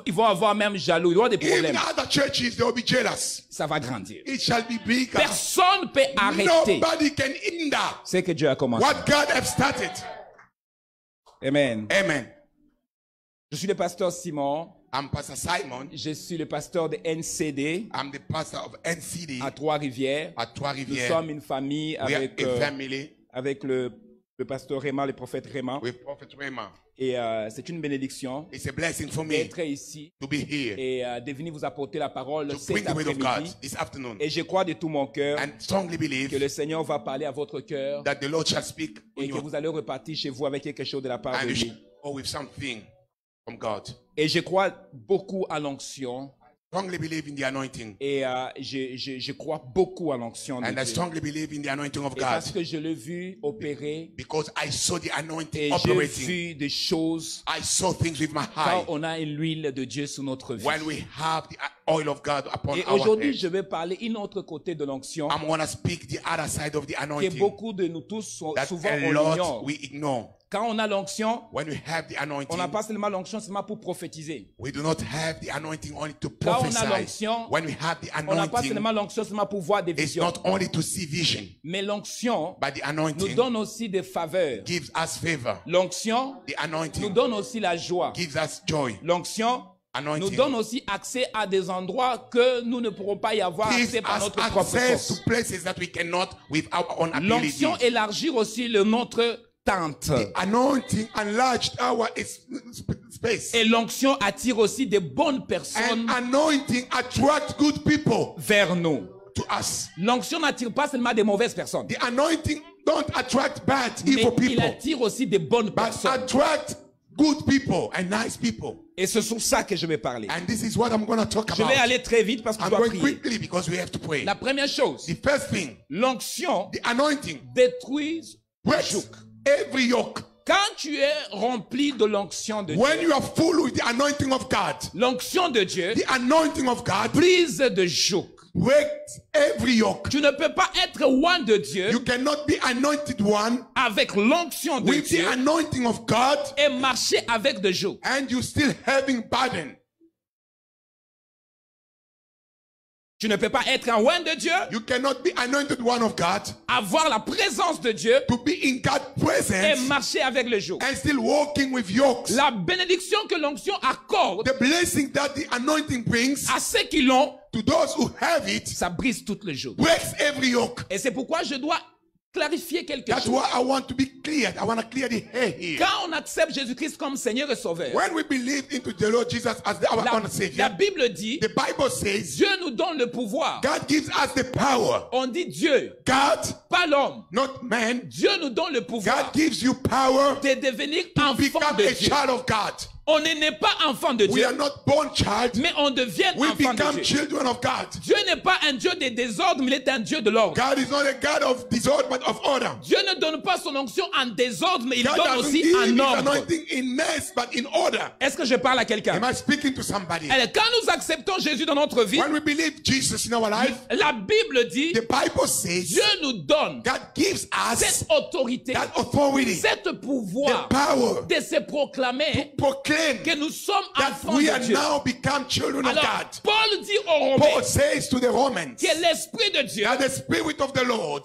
Speaker 2: ils vont avoir même jaloux, il y aura des
Speaker 3: In
Speaker 2: problèmes.
Speaker 3: other churches, they will be jealous.
Speaker 2: Ça va grandir.
Speaker 3: It shall be bigger.
Speaker 2: Personne ne peut arrêter
Speaker 3: Nobody can hinder
Speaker 2: ce que Dieu a commencé.
Speaker 3: what God has started.
Speaker 2: Amen.
Speaker 3: Amen.
Speaker 2: Je suis le pasteur Simon.
Speaker 3: I'm Pastor Simon.
Speaker 2: Je suis le pasteur de NCD
Speaker 3: I'm the pastor of NCD
Speaker 2: à Trois-Rivières.
Speaker 3: at
Speaker 2: Nous
Speaker 3: Trois-Rivières.
Speaker 2: sommes une famille
Speaker 3: We are
Speaker 2: avec,
Speaker 3: a family
Speaker 2: avec le pasteur Réma, le prophète Réma.
Speaker 3: with Prophet Rema.
Speaker 2: Et c'est une bénédiction
Speaker 3: It's a blessing for me
Speaker 2: d'être ici
Speaker 3: to be here,
Speaker 2: et de venir vous apporter la parole
Speaker 3: to
Speaker 2: cet
Speaker 3: bring the word of God
Speaker 2: après-midi.
Speaker 3: this afternoon.
Speaker 2: Et je crois de tout mon cœur
Speaker 3: And strongly
Speaker 2: que
Speaker 3: believe
Speaker 2: le Seigneur va parler à votre cœur
Speaker 3: that the Lord shall speak in
Speaker 2: et que
Speaker 3: you
Speaker 2: vous allez repartir chez vous avec quelque chose de la part
Speaker 3: and
Speaker 2: de
Speaker 3: you
Speaker 2: lui.
Speaker 3: shall go with something from God.
Speaker 2: Et je crois beaucoup à l'onction
Speaker 3: Strongly believe in the anointing.
Speaker 2: et je crois beaucoup à l'onction de
Speaker 3: And I
Speaker 2: Dieu.
Speaker 3: strongly believe in the anointing of
Speaker 2: Et parce
Speaker 3: God
Speaker 2: que je l'ai vu opérer
Speaker 3: because I saw the anointing
Speaker 2: et j'ai
Speaker 3: operating.
Speaker 2: vu des choses
Speaker 3: I saw things with my
Speaker 2: quand
Speaker 3: eye
Speaker 2: on a l'huile de Dieu sur notre vie.
Speaker 3: when we have the oil of God upon
Speaker 2: Et
Speaker 3: our
Speaker 2: aujourd'hui,
Speaker 3: head.
Speaker 2: je vais parler une autre côté de l'onction
Speaker 3: I'm going to speak the other side of the
Speaker 2: que
Speaker 3: anointing
Speaker 2: beaucoup de nous tous
Speaker 3: that
Speaker 2: souvent
Speaker 3: a
Speaker 2: on
Speaker 3: lot
Speaker 2: ignore.
Speaker 3: we ignore.
Speaker 2: Quand on a l'onction,
Speaker 3: When we have the
Speaker 2: on n'a
Speaker 3: anointing,
Speaker 2: pas seulement l'onction seulement pour prophétiser.
Speaker 3: we do not have the anointing only to
Speaker 2: Quand on a
Speaker 3: prophesy.
Speaker 2: l'onction,
Speaker 3: When we have the
Speaker 2: On n'a pas
Speaker 3: anointing,
Speaker 2: seulement l'onction seulement pour voir des
Speaker 3: it's
Speaker 2: visions.
Speaker 3: not only to see vision,
Speaker 2: Mais l'onction
Speaker 3: but the
Speaker 2: nous
Speaker 3: anointing
Speaker 2: donne aussi des faveurs.
Speaker 3: gives us favor.
Speaker 2: L'onction
Speaker 3: The
Speaker 2: nous
Speaker 3: anointing
Speaker 2: donne aussi la joie.
Speaker 3: gives us joy.
Speaker 2: L'onction nous
Speaker 3: Anointing
Speaker 2: donne aussi accès à des endroits que nous ne pourrons pas y avoir
Speaker 3: gives
Speaker 2: accès par
Speaker 3: us
Speaker 2: notre propre
Speaker 3: access to
Speaker 2: force.
Speaker 3: places that we cannot with our own ability.
Speaker 2: L'onction élargit aussi notre tente.
Speaker 3: Anointing enlarged our space.
Speaker 2: Et l'onction attire aussi des bonnes personnes
Speaker 3: And anointing attracts good people
Speaker 2: vers nous.
Speaker 3: to us.
Speaker 2: L'onction n'attire pas seulement des mauvaises personnes,
Speaker 3: The anointing don't attract bad,
Speaker 2: mais
Speaker 3: evil
Speaker 2: il
Speaker 3: people,
Speaker 2: attire aussi des bonnes
Speaker 3: but
Speaker 2: personnes.
Speaker 3: attract good people and nice people.
Speaker 2: Et c'est sur ça que je vais parler.
Speaker 3: And this is what I'm going to talk
Speaker 2: Je vais
Speaker 3: about.
Speaker 2: aller très vite parce que je
Speaker 3: I'm
Speaker 2: dois
Speaker 3: going
Speaker 2: prier.
Speaker 3: quickly because we have to pray.
Speaker 2: La première chose,
Speaker 3: The first thing,
Speaker 2: l'onction
Speaker 3: the anointing
Speaker 2: détruit le
Speaker 3: breaks
Speaker 2: joug.
Speaker 3: every yoke.
Speaker 2: Quand tu es rempli de l'onction de
Speaker 3: When
Speaker 2: Dieu,
Speaker 3: you are full with the anointing of God,
Speaker 2: l'onction de Dieu
Speaker 3: the anointing of God
Speaker 2: brise de joug.
Speaker 3: breaks every yoke.
Speaker 2: Tu ne peux pas être loin de Dieu
Speaker 3: You cannot be anointed one
Speaker 2: avec l'onction de
Speaker 3: with the
Speaker 2: Dieu
Speaker 3: anointing of God
Speaker 2: et marcher avec de joug.
Speaker 3: and you still having burden.
Speaker 2: Tu ne peux pas être un loin de Dieu,
Speaker 3: You cannot be anointed one of God
Speaker 2: avoir la présence de Dieu
Speaker 3: to be in God's
Speaker 2: et
Speaker 3: presence
Speaker 2: marcher avec le joug.
Speaker 3: and still walking with yokes.
Speaker 2: La bénédiction que l'onction accorde
Speaker 3: The blessing that the anointing brings
Speaker 2: à ceux qui l'ont,
Speaker 3: to those who have it
Speaker 2: ça brise tout le joug.
Speaker 3: breaks every yoke.
Speaker 2: Et c'est pourquoi je dois clarifier quelque
Speaker 3: That's
Speaker 2: chose.
Speaker 3: why I want to be cleared. I want to clear the hair here.
Speaker 2: Quand on accepte Jésus-Christ comme Seigneur et Sauveur,
Speaker 3: When we believe into the Lord Jesus as our own
Speaker 2: la
Speaker 3: Savior,
Speaker 2: Bible dit,
Speaker 3: the Bible says
Speaker 2: Dieu nous donne le pouvoir.
Speaker 3: God gives us the power.
Speaker 2: On dit Dieu,
Speaker 3: God,
Speaker 2: pas l'homme.
Speaker 3: not man,
Speaker 2: Dieu nous donne le pouvoir
Speaker 3: God gives you power
Speaker 2: de devenir
Speaker 3: to
Speaker 2: enfant
Speaker 3: become
Speaker 2: de
Speaker 3: a
Speaker 2: Dieu.
Speaker 3: child of God.
Speaker 2: On n'est pas enfant de
Speaker 3: We
Speaker 2: Dieu,
Speaker 3: are not born child.
Speaker 2: mais on devient
Speaker 3: We
Speaker 2: enfant de
Speaker 3: become
Speaker 2: Dieu.
Speaker 3: children of God.
Speaker 2: Dieu n'est pas un Dieu de désordre, mais il est un Dieu de l'ordre.
Speaker 3: God is not a God of disorder, but of order.
Speaker 2: Dieu ne donne pas son onction en désordre, mais il
Speaker 3: God
Speaker 2: donne
Speaker 3: doesn't
Speaker 2: aussi
Speaker 3: give
Speaker 2: en
Speaker 3: his
Speaker 2: ordre.
Speaker 3: anointing in mess, but in order.
Speaker 2: Est-ce que je parle à quelqu'un?
Speaker 3: Am I speaking to somebody?
Speaker 2: Alors, quand nous acceptons Jésus dans notre vie,
Speaker 3: When we believe Jesus in our life,
Speaker 2: la Bible dit,
Speaker 3: the Bible says
Speaker 2: Dieu nous donne
Speaker 3: God gives us
Speaker 2: cette autorité,
Speaker 3: that authority,
Speaker 2: cet
Speaker 3: the
Speaker 2: pouvoir
Speaker 3: power
Speaker 2: de se proclamer
Speaker 3: proclaim
Speaker 2: que nous sommes
Speaker 3: that
Speaker 2: enfants
Speaker 3: we
Speaker 2: de
Speaker 3: are
Speaker 2: Dieu.
Speaker 3: now become children of
Speaker 2: Alors,
Speaker 3: God.
Speaker 2: Paul dit aux
Speaker 3: Paul
Speaker 2: Romains
Speaker 3: says to the Romans
Speaker 2: que l'Esprit de Dieu
Speaker 3: that the Spirit of the Lord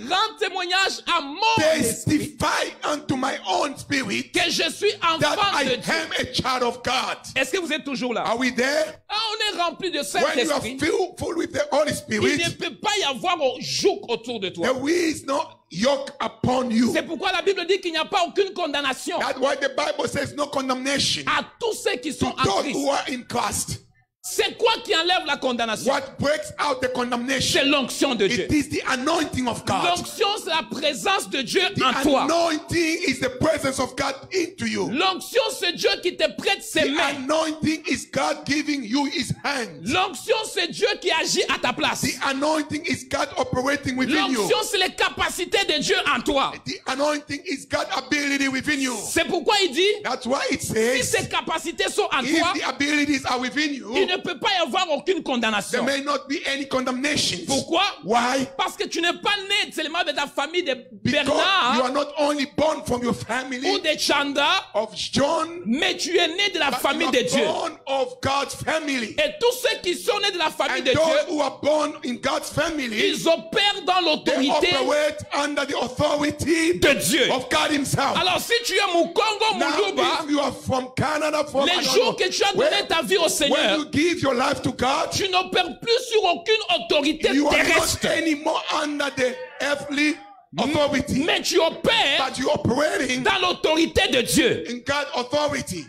Speaker 2: rend témoignage à mon esprit
Speaker 3: testify unto my own spirit
Speaker 2: que je suis
Speaker 3: that
Speaker 2: enfant de
Speaker 3: I
Speaker 2: Dieu.
Speaker 3: am a child of God.
Speaker 2: Est-ce que vous êtes toujours là?
Speaker 3: Are we there?
Speaker 2: Ah, on est rempli de
Speaker 3: When you are
Speaker 2: Saint-Esprit.
Speaker 3: full with the Holy
Speaker 2: Il
Speaker 3: Spirit,
Speaker 2: ne peut pas y avoir un joug autour de toi.
Speaker 3: there is no yoke upon you.
Speaker 2: C'est pourquoi la Bible dit qu'il n'y a pas aucune condamnation
Speaker 3: That's why the Bible says no condemnation
Speaker 2: à tous ceux qui sont
Speaker 3: to
Speaker 2: en
Speaker 3: those
Speaker 2: Christ.
Speaker 3: who are in Christ.
Speaker 2: C'est quoi qui enlève la condamnation?
Speaker 3: What breaks out the condemnation?
Speaker 2: C'est l'onction de Dieu.
Speaker 3: It is the anointing of God.
Speaker 2: L'onction, c'est la présence de Dieu
Speaker 3: The
Speaker 2: en toi.
Speaker 3: anointing is the presence of God into you.
Speaker 2: L'onction, c'est Dieu qui te prête ses
Speaker 3: The
Speaker 2: mains.
Speaker 3: anointing is God giving you his hands.
Speaker 2: L'onction, c'est Dieu qui agit à ta place.
Speaker 3: The anointing is God operating within you.
Speaker 2: L'onction, c'est les capacités de Dieu en toi.
Speaker 3: The anointing is God's ability within you.
Speaker 2: C'est pourquoi il dit,
Speaker 3: That's why it
Speaker 2: si
Speaker 3: says,
Speaker 2: ces capacités sont en
Speaker 3: if
Speaker 2: toi,
Speaker 3: the abilities are within
Speaker 2: il
Speaker 3: you,
Speaker 2: ne peut pas y avoir aucune
Speaker 3: there
Speaker 2: condamnation.
Speaker 3: may not be any condemnation.
Speaker 2: Pourquoi?
Speaker 3: Why?
Speaker 2: Parce que tu n'es pas né seulement de ta famille de
Speaker 3: Because you
Speaker 2: Bernard
Speaker 3: are not only born from your
Speaker 2: ou
Speaker 3: family
Speaker 2: de Chanda,
Speaker 3: of John,
Speaker 2: mais tu es né de la
Speaker 3: but
Speaker 2: famille
Speaker 3: you
Speaker 2: de
Speaker 3: are
Speaker 2: Dieu.
Speaker 3: born of God's family.
Speaker 2: Et tous ceux qui sont nés de la famille
Speaker 3: And
Speaker 2: de
Speaker 3: those
Speaker 2: Dieu,
Speaker 3: who are born in God's family,
Speaker 2: ils opèrent dans
Speaker 3: they
Speaker 2: l'autorité
Speaker 3: operate under the authority
Speaker 2: de Dieu.
Speaker 3: of God himself.
Speaker 2: Alors si tu es Mukongo
Speaker 3: Now,
Speaker 2: Muluba,
Speaker 3: if you are from Canada, from I
Speaker 2: les
Speaker 3: don't
Speaker 2: jours
Speaker 3: know,
Speaker 2: que tu as
Speaker 3: where-
Speaker 2: donné ta vie au
Speaker 3: when
Speaker 2: Seigneur,
Speaker 3: you give your life to God,
Speaker 2: tu n'opères plus sur aucune autorité
Speaker 3: you are
Speaker 2: terrestre,
Speaker 3: not anymore under the earthly authority,
Speaker 2: mais tu opères
Speaker 3: but you are operating
Speaker 2: dans l'autorité de Dieu.
Speaker 3: in God's authority.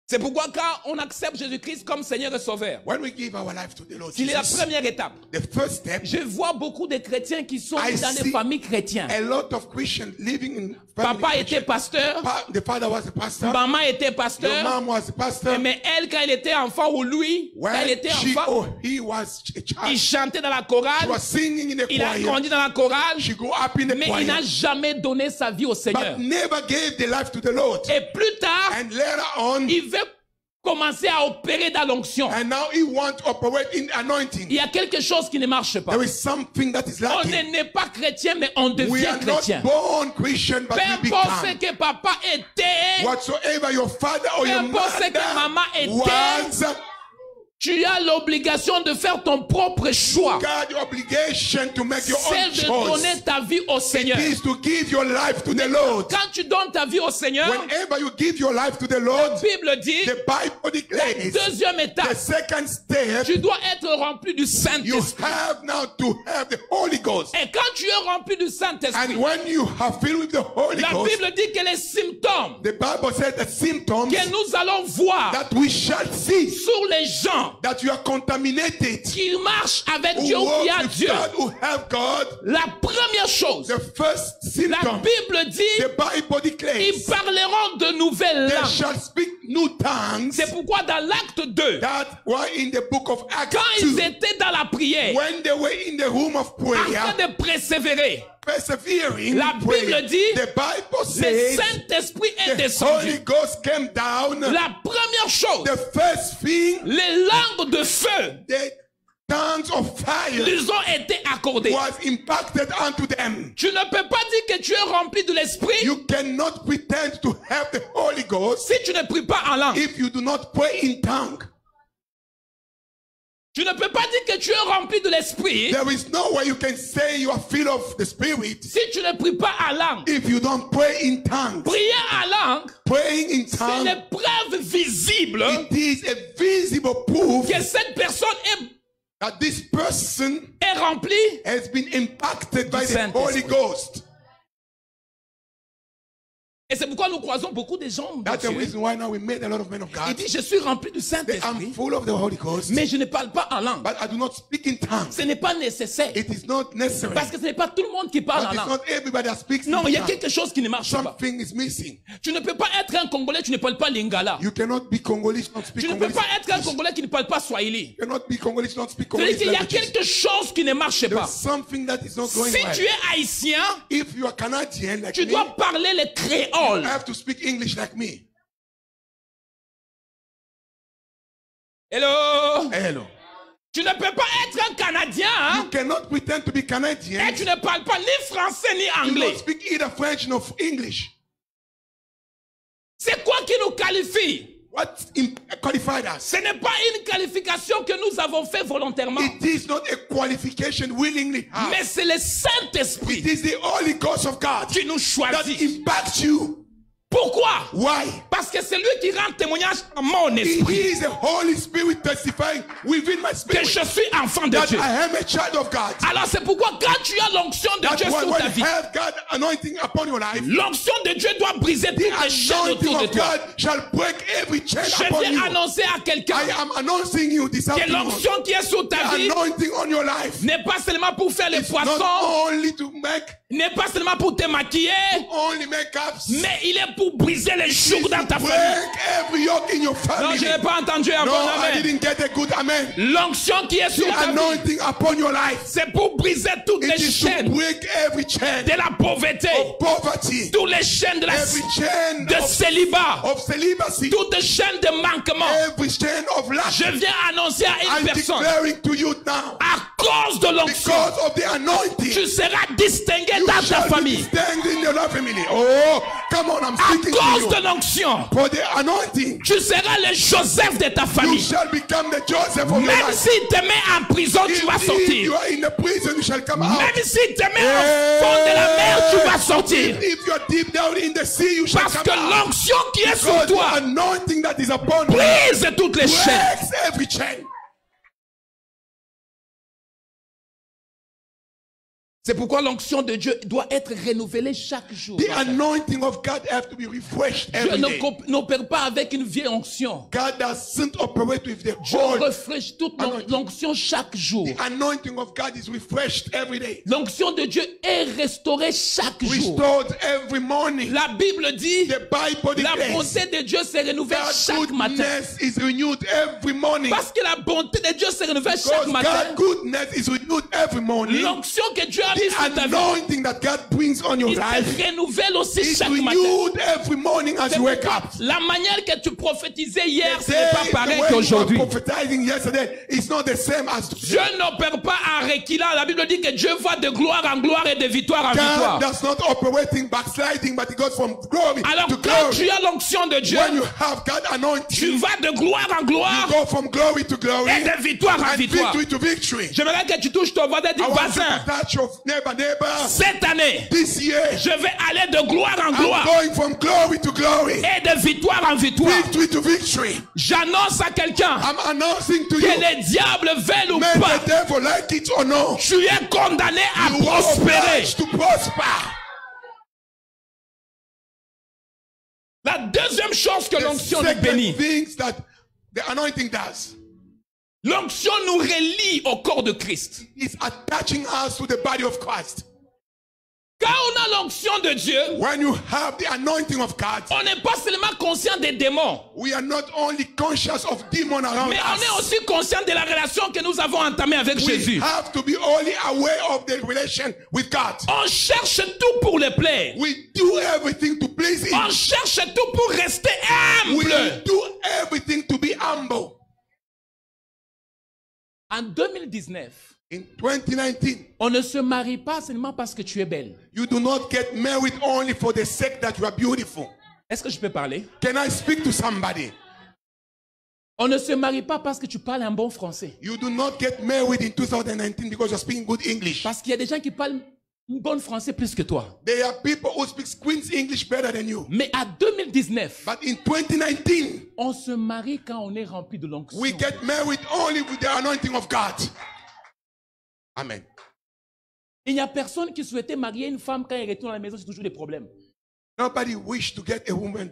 Speaker 2: C'est pourquoi quand on accepte Jésus-Christ comme Seigneur et Sauveur,
Speaker 3: When we give our life to the Lord
Speaker 2: c'est la
Speaker 3: Jesus,
Speaker 2: première étape.
Speaker 3: the first step,
Speaker 2: Je vois beaucoup de chrétiens qui sont
Speaker 3: I
Speaker 2: dans des
Speaker 3: see
Speaker 2: familles chrétiennes.
Speaker 3: a lot of Christians living in
Speaker 2: Papa
Speaker 3: family
Speaker 2: était pasteur,
Speaker 3: The father was a pastor,
Speaker 2: maman était
Speaker 3: your
Speaker 2: pasteur,
Speaker 3: mom was a pastor.
Speaker 2: mais elle, quand elle était enfant, ou lui, quand elle
Speaker 3: When
Speaker 2: était
Speaker 3: she
Speaker 2: enfant,
Speaker 3: or he was a
Speaker 2: il
Speaker 3: child,
Speaker 2: chantait dans la
Speaker 3: she
Speaker 2: chorale,
Speaker 3: was singing in the
Speaker 2: il a
Speaker 3: choir.
Speaker 2: grandi dans la chorale,
Speaker 3: She grew up in the
Speaker 2: mais il
Speaker 3: choir,
Speaker 2: n'a jamais donné sa vie au Seigneur.
Speaker 3: but never gave the life to the Lord.
Speaker 2: Et plus tard,
Speaker 3: And later on,
Speaker 2: il veut commencer à opérer dans l'onction.
Speaker 3: and now he wants to operate in anointing.
Speaker 2: Il y a quelque chose qui ne marche pas.
Speaker 3: There is something that is
Speaker 2: On
Speaker 3: lacking.
Speaker 2: n'est pas chrétien, mais on
Speaker 3: We
Speaker 2: devient
Speaker 3: are not
Speaker 2: chrétien.
Speaker 3: born Christian, but
Speaker 2: Peu
Speaker 3: we
Speaker 2: importe ce
Speaker 3: become.
Speaker 2: que papa était,
Speaker 3: Whatsoever your father or
Speaker 2: peu
Speaker 3: your
Speaker 2: importe ce que maman
Speaker 3: mother
Speaker 2: était,
Speaker 3: was,
Speaker 2: tu as l'obligation de faire ton propre choix.
Speaker 3: God, your obligation to make your own
Speaker 2: C'est de
Speaker 3: choice.
Speaker 2: donner ta vie au Seigneur.
Speaker 3: It is to give your life to the Lord.
Speaker 2: Quand tu donnes ta vie au Seigneur,
Speaker 3: Whenever you give your life to the
Speaker 2: la
Speaker 3: Lord,
Speaker 2: Bible dit,
Speaker 3: the Bible declares
Speaker 2: deuxième
Speaker 3: the
Speaker 2: étape,
Speaker 3: second step,
Speaker 2: tu dois être rempli du
Speaker 3: you
Speaker 2: Saint-Esprit.
Speaker 3: have now to have the Holy Ghost.
Speaker 2: Et quand tu es rempli du Saint-Esprit,
Speaker 3: And when you are filled with the Holy
Speaker 2: la
Speaker 3: Ghost,
Speaker 2: Bible dit que les symptômes
Speaker 3: the Bible says the symptoms
Speaker 2: que nous allons voir
Speaker 3: that we shall see,
Speaker 2: sur les gens
Speaker 3: that you are contaminated,
Speaker 2: qui marchent avec Dieu
Speaker 3: who
Speaker 2: ou qui
Speaker 3: walk
Speaker 2: a
Speaker 3: with
Speaker 2: Dieu.
Speaker 3: God, who have God.
Speaker 2: La première chose,
Speaker 3: The first
Speaker 2: la
Speaker 3: symptom,
Speaker 2: Bible dit,
Speaker 3: the Bible declares,
Speaker 2: ils parleront de nouvelles
Speaker 3: they
Speaker 2: langues.
Speaker 3: shall speak new tongues.
Speaker 2: C'est pourquoi dans l'acte 2,
Speaker 3: That were in the book of Acts
Speaker 2: quand
Speaker 3: 2,
Speaker 2: ils étaient dans la prière,
Speaker 3: when they were in the room of
Speaker 2: afin
Speaker 3: prayer,
Speaker 2: de persévérer,
Speaker 3: persevering
Speaker 2: La
Speaker 3: in prayer,
Speaker 2: Bible dit,
Speaker 3: the Bible
Speaker 2: le
Speaker 3: says
Speaker 2: Saint-Esprit est
Speaker 3: the
Speaker 2: descendu.
Speaker 3: Holy Ghost came down.
Speaker 2: La première chose,
Speaker 3: The first thing,
Speaker 2: les langues de feu,
Speaker 3: the tongues of fire
Speaker 2: ils ont été accordées.
Speaker 3: was impacted onto them.
Speaker 2: Tu ne peux pas dire que tu es rempli de l'Esprit
Speaker 3: You cannot pretend to have the Holy Ghost
Speaker 2: si tu ne pries pas en langue.
Speaker 3: if you do not pray in tongue.
Speaker 2: Tu ne peux pas dire que tu es rempli de l'Esprit
Speaker 3: There is no way you can say you are filled of the Spirit
Speaker 2: si tu ne pries pas en langue.
Speaker 3: if you don't pray in tongues.
Speaker 2: Prier en langue,
Speaker 3: Praying in
Speaker 2: c'est
Speaker 3: tongues,
Speaker 2: une preuve visible
Speaker 3: it is a visible proof
Speaker 2: que cette personne
Speaker 3: that this person
Speaker 2: est remplie.
Speaker 3: has been impacted by the
Speaker 2: Saint-Esprit.
Speaker 3: Holy Ghost.
Speaker 2: Et c'est pourquoi nous croisons beaucoup de gens. de
Speaker 3: That's the
Speaker 2: Dieu.
Speaker 3: reason why now we made a lot of men of
Speaker 2: Il
Speaker 3: God.
Speaker 2: dit, je suis rempli du
Speaker 3: They,
Speaker 2: Saint-Esprit,
Speaker 3: I'm full of the Holy Ghost,
Speaker 2: mais je ne parle pas en langue.
Speaker 3: but I do not speak in tongues.
Speaker 2: Ce n'est pas nécessaire.
Speaker 3: It is not necessary.
Speaker 2: Parce que ce n'est pas tout le monde qui parle
Speaker 3: But
Speaker 2: en
Speaker 3: it's
Speaker 2: langue.
Speaker 3: not everybody that speaks
Speaker 2: Non,
Speaker 3: in
Speaker 2: il y a
Speaker 3: tongues.
Speaker 2: quelque chose qui ne marche pas.
Speaker 3: Something is missing.
Speaker 2: Tu ne peux pas être un Congolais, tu ne parles pas lingala.
Speaker 3: You cannot be Congolese, not speak
Speaker 2: Tu ne peux
Speaker 3: Congolese.
Speaker 2: pas être un Congolais qui ne parle pas swahili.
Speaker 3: You cannot be Congolese, not speak
Speaker 2: C'est-à-dire
Speaker 3: Congolese
Speaker 2: qu'il y a
Speaker 3: languages.
Speaker 2: quelque chose qui ne marche
Speaker 3: There's
Speaker 2: pas.
Speaker 3: something that is not going
Speaker 2: Si
Speaker 3: well.
Speaker 2: tu es haïtien,
Speaker 3: If you are Canadian like
Speaker 2: tu
Speaker 3: me,
Speaker 2: dois parler le
Speaker 3: you
Speaker 2: créole.
Speaker 3: have to speak English like me.
Speaker 2: Hello.
Speaker 3: Hello.
Speaker 2: Tu ne peux pas être un Canadien,
Speaker 3: You
Speaker 2: hein?
Speaker 3: cannot pretend to be Canadian.
Speaker 2: Et tu ne parles pas ni français ni
Speaker 3: You
Speaker 2: anglais.
Speaker 3: don't speak either French nor English.
Speaker 2: C'est quoi qui nous qualifie?
Speaker 3: What qualified us?
Speaker 2: Ce n'est pas une qualification que nous avons fait volontairement.
Speaker 3: It is not a qualification willingly.
Speaker 2: Mais c'est le
Speaker 3: It
Speaker 2: Saint-Esprit
Speaker 3: is the Holy Ghost of God
Speaker 2: qui nous
Speaker 3: that
Speaker 2: choisit.
Speaker 3: impacts you.
Speaker 2: Pourquoi?
Speaker 3: Why?
Speaker 2: Parce que c'est lui qui rend témoignage à mon
Speaker 3: He
Speaker 2: esprit
Speaker 3: is the Holy Spirit testifying within my
Speaker 2: que
Speaker 3: spirit
Speaker 2: je suis enfant de
Speaker 3: that
Speaker 2: Dieu.
Speaker 3: I am a child of God.
Speaker 2: Alors c'est pourquoi quand tu as l'onction de
Speaker 3: That's
Speaker 2: Dieu
Speaker 3: why
Speaker 2: sur
Speaker 3: when
Speaker 2: ta
Speaker 3: you
Speaker 2: vie,
Speaker 3: have God anointing upon your life,
Speaker 2: l'onction de Dieu doit briser toutes
Speaker 3: the
Speaker 2: les chaînes
Speaker 3: anointing
Speaker 2: autour de
Speaker 3: of
Speaker 2: toi.
Speaker 3: God shall break every chain
Speaker 2: Je
Speaker 3: upon
Speaker 2: viens
Speaker 3: you.
Speaker 2: annoncer à quelqu'un
Speaker 3: I am announcing you this
Speaker 2: que
Speaker 3: afternoon.
Speaker 2: l'onction qui est sur ta
Speaker 3: The
Speaker 2: vie
Speaker 3: anointing on your life
Speaker 2: n'est pas seulement pour faire les
Speaker 3: is not
Speaker 2: poissons,
Speaker 3: only to make
Speaker 2: n'est pas seulement pour te maquiller,
Speaker 3: only makeups.
Speaker 2: mais il est pour briser les jours dans ta famille.
Speaker 3: Break every yoke in your
Speaker 2: Non,
Speaker 3: family.
Speaker 2: je n'ai pas entendu un
Speaker 3: No,
Speaker 2: bon
Speaker 3: I
Speaker 2: amen.
Speaker 3: didn't get a good amen.
Speaker 2: L'onction qui est sur
Speaker 3: The
Speaker 2: ta vie,
Speaker 3: anointing upon your life,
Speaker 2: c'est pour briser toutes
Speaker 3: it
Speaker 2: les
Speaker 3: is to
Speaker 2: chaînes
Speaker 3: break every chain
Speaker 2: de la pauvreté,
Speaker 3: of poverty,
Speaker 2: toutes les chaînes de
Speaker 3: every chain
Speaker 2: de célibat,
Speaker 3: of celibacy,
Speaker 2: toutes les chaînes de manquement.
Speaker 3: every chain of lack.
Speaker 2: Je viens annoncer à une
Speaker 3: I'm
Speaker 2: personne,
Speaker 3: declaring to you now,
Speaker 2: à cause de l'onction,
Speaker 3: because of the anointing,
Speaker 2: tu seras distingué
Speaker 3: you
Speaker 2: dans ta
Speaker 3: shall be
Speaker 2: famille.
Speaker 3: distinguished in your family. Oh, come on, I'm
Speaker 2: À
Speaker 3: speaking to
Speaker 2: cause
Speaker 3: you.
Speaker 2: de l'onction,
Speaker 3: For the anointing,
Speaker 2: tu seras le Joseph de ta
Speaker 3: you
Speaker 2: famille.
Speaker 3: shall become the Joseph of your
Speaker 2: Même
Speaker 3: life.
Speaker 2: s'il te met en prison, tu vas
Speaker 3: If you
Speaker 2: sortir.
Speaker 3: are in the prison, you shall come out.
Speaker 2: Même s'il te met au fond de la mer, tu vas sortir.
Speaker 3: If you are deep down in the sea, you shall
Speaker 2: Parce
Speaker 3: come
Speaker 2: que
Speaker 3: out.
Speaker 2: l'onction qui est sur
Speaker 3: Because the
Speaker 2: toi
Speaker 3: anointing that is upon you
Speaker 2: brise toutes les chaînes.
Speaker 3: breaks every chain.
Speaker 2: C'est pourquoi l'onction de Dieu doit être renouvelée chaque jour.
Speaker 3: The anointing of God have to be refreshed
Speaker 2: Dieu
Speaker 3: every day.
Speaker 2: n'opère pas avec une vieille onction.
Speaker 3: God doesn't operate with the
Speaker 2: Dieu
Speaker 3: old.
Speaker 2: refraîche toute l'onction chaque jour.
Speaker 3: The anointing of God is refreshed every day.
Speaker 2: L'onction de Dieu est restaurée chaque jour.
Speaker 3: Restored every morning.
Speaker 2: La Bible dit,
Speaker 3: The Bible
Speaker 2: la
Speaker 3: declares
Speaker 2: bonté de Dieu se renouvelle
Speaker 3: that
Speaker 2: chaque matin.
Speaker 3: goodness is renewed every morning.
Speaker 2: Parce que la bonté de Dieu se renouvelle chaque
Speaker 3: Because
Speaker 2: matin.
Speaker 3: God's goodness is renewed every morning.
Speaker 2: L'onction que Dieu a mise
Speaker 3: The
Speaker 2: sur ta vie,
Speaker 3: anointing that God brings on your
Speaker 2: il
Speaker 3: life
Speaker 2: se renouvelle aussi
Speaker 3: is
Speaker 2: chaque matin.
Speaker 3: renewed every morning as
Speaker 2: C'est
Speaker 3: you wake
Speaker 2: pourquoi
Speaker 3: up.
Speaker 2: la manière que tu prophétisais hier, ce
Speaker 3: Say,
Speaker 2: n'est pas
Speaker 3: the
Speaker 2: pareil
Speaker 3: way you
Speaker 2: qu'aujourd'hui.
Speaker 3: were prophesying yesterday is not the same as
Speaker 2: Dieu n'opère pas en reculant. La Bible dit que Dieu va de gloire en gloire et de victoire en
Speaker 3: God
Speaker 2: victoire.
Speaker 3: does not operate in backsliding, but it goes from glory
Speaker 2: Alors
Speaker 3: to
Speaker 2: quand
Speaker 3: glory.
Speaker 2: tu as l'onction de Dieu,
Speaker 3: When you have God
Speaker 2: tu
Speaker 3: anointing,
Speaker 2: vas de gloire en
Speaker 3: you
Speaker 2: gloire
Speaker 3: go from glory to glory
Speaker 2: et de victoire en
Speaker 3: and
Speaker 2: victoire.
Speaker 3: victory to victory.
Speaker 2: J'aimerais que tu touches ton voisin et dis,
Speaker 3: I want you
Speaker 2: voisin,
Speaker 3: to touch your neighbor.
Speaker 2: cette année,
Speaker 3: This year,
Speaker 2: je vais aller de gloire en
Speaker 3: I'm
Speaker 2: gloire
Speaker 3: going from glory to glory,
Speaker 2: et de victoire en victoire.
Speaker 3: victory to victory.
Speaker 2: J'annonce à quelqu'un
Speaker 3: I'm announcing to
Speaker 2: que
Speaker 3: you,
Speaker 2: les diables veulent ou
Speaker 3: may
Speaker 2: pas,
Speaker 3: the devil like it or not,
Speaker 2: tu es condamné à
Speaker 3: you are
Speaker 2: prospérer.
Speaker 3: obliged to prosper.
Speaker 2: La deuxième chose que
Speaker 3: The
Speaker 2: l'onction nous
Speaker 3: second
Speaker 2: bénit,
Speaker 3: things that the anointing does
Speaker 2: l'onction nous relie au corps de Christ.
Speaker 3: is attaching us to the body of Christ.
Speaker 2: Quand on a l'onction de Dieu,
Speaker 3: When you have the anointing of God,
Speaker 2: on n'est pas seulement conscient des démons,
Speaker 3: we are not only conscious of demons around
Speaker 2: mais on est
Speaker 3: us.
Speaker 2: aussi conscient de la relation que nous avons entamée avec
Speaker 3: We
Speaker 2: Jésus.
Speaker 3: have to be only aware of the relation with God.
Speaker 2: On cherche tout pour le plaire.
Speaker 3: We do everything to please Him.
Speaker 2: On cherche tout pour rester
Speaker 3: We
Speaker 2: humble.
Speaker 3: do everything to be humble.
Speaker 2: En 2019,
Speaker 3: In 2019,
Speaker 2: on ne se marie pas seulement parce que tu es belle.
Speaker 3: you do not get married only for the sake that you are beautiful.
Speaker 2: Est-ce que je peux parler?
Speaker 3: Can I speak to somebody?
Speaker 2: On ne se marie pas parce que tu parles un bon français.
Speaker 3: You do not get married in 2019 because you're speaking good English.
Speaker 2: Parce qu'il y a des gens qui parlent un bon français plus que toi.
Speaker 3: There are people who speak Queen's English better than you.
Speaker 2: Mais en 2019,
Speaker 3: But in 2019,
Speaker 2: on se marie quand on est rempli de l'onction.
Speaker 3: we get married only with the anointing of God. Amen.
Speaker 2: Il n'y a personne qui souhaitait marier une femme quand elle retourne à la maison, c'est toujours des problèmes.
Speaker 3: Nobody wish to get a woman.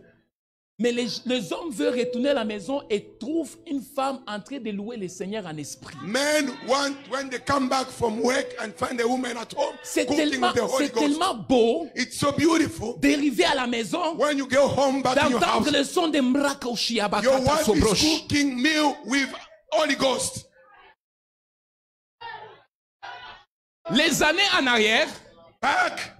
Speaker 2: Mais les hommes veulent retourner à la maison et trouvent une femme en train de louer le Seigneur en esprit.
Speaker 3: Men want, when they come back from work and find a woman at home,
Speaker 2: C'est
Speaker 3: cooking
Speaker 2: tellement,
Speaker 3: with the Holy
Speaker 2: c'est
Speaker 3: Ghost.
Speaker 2: tellement beau
Speaker 3: It's so beautiful.
Speaker 2: d'arriver à la maison,
Speaker 3: When you go home back in your house,
Speaker 2: d'entendre le son de Mraka Oshiaba
Speaker 3: your
Speaker 2: Kata
Speaker 3: wife
Speaker 2: Sobrosh.
Speaker 3: is cooking meal with Holy Ghost.
Speaker 2: Les années en arrière,
Speaker 3: Back,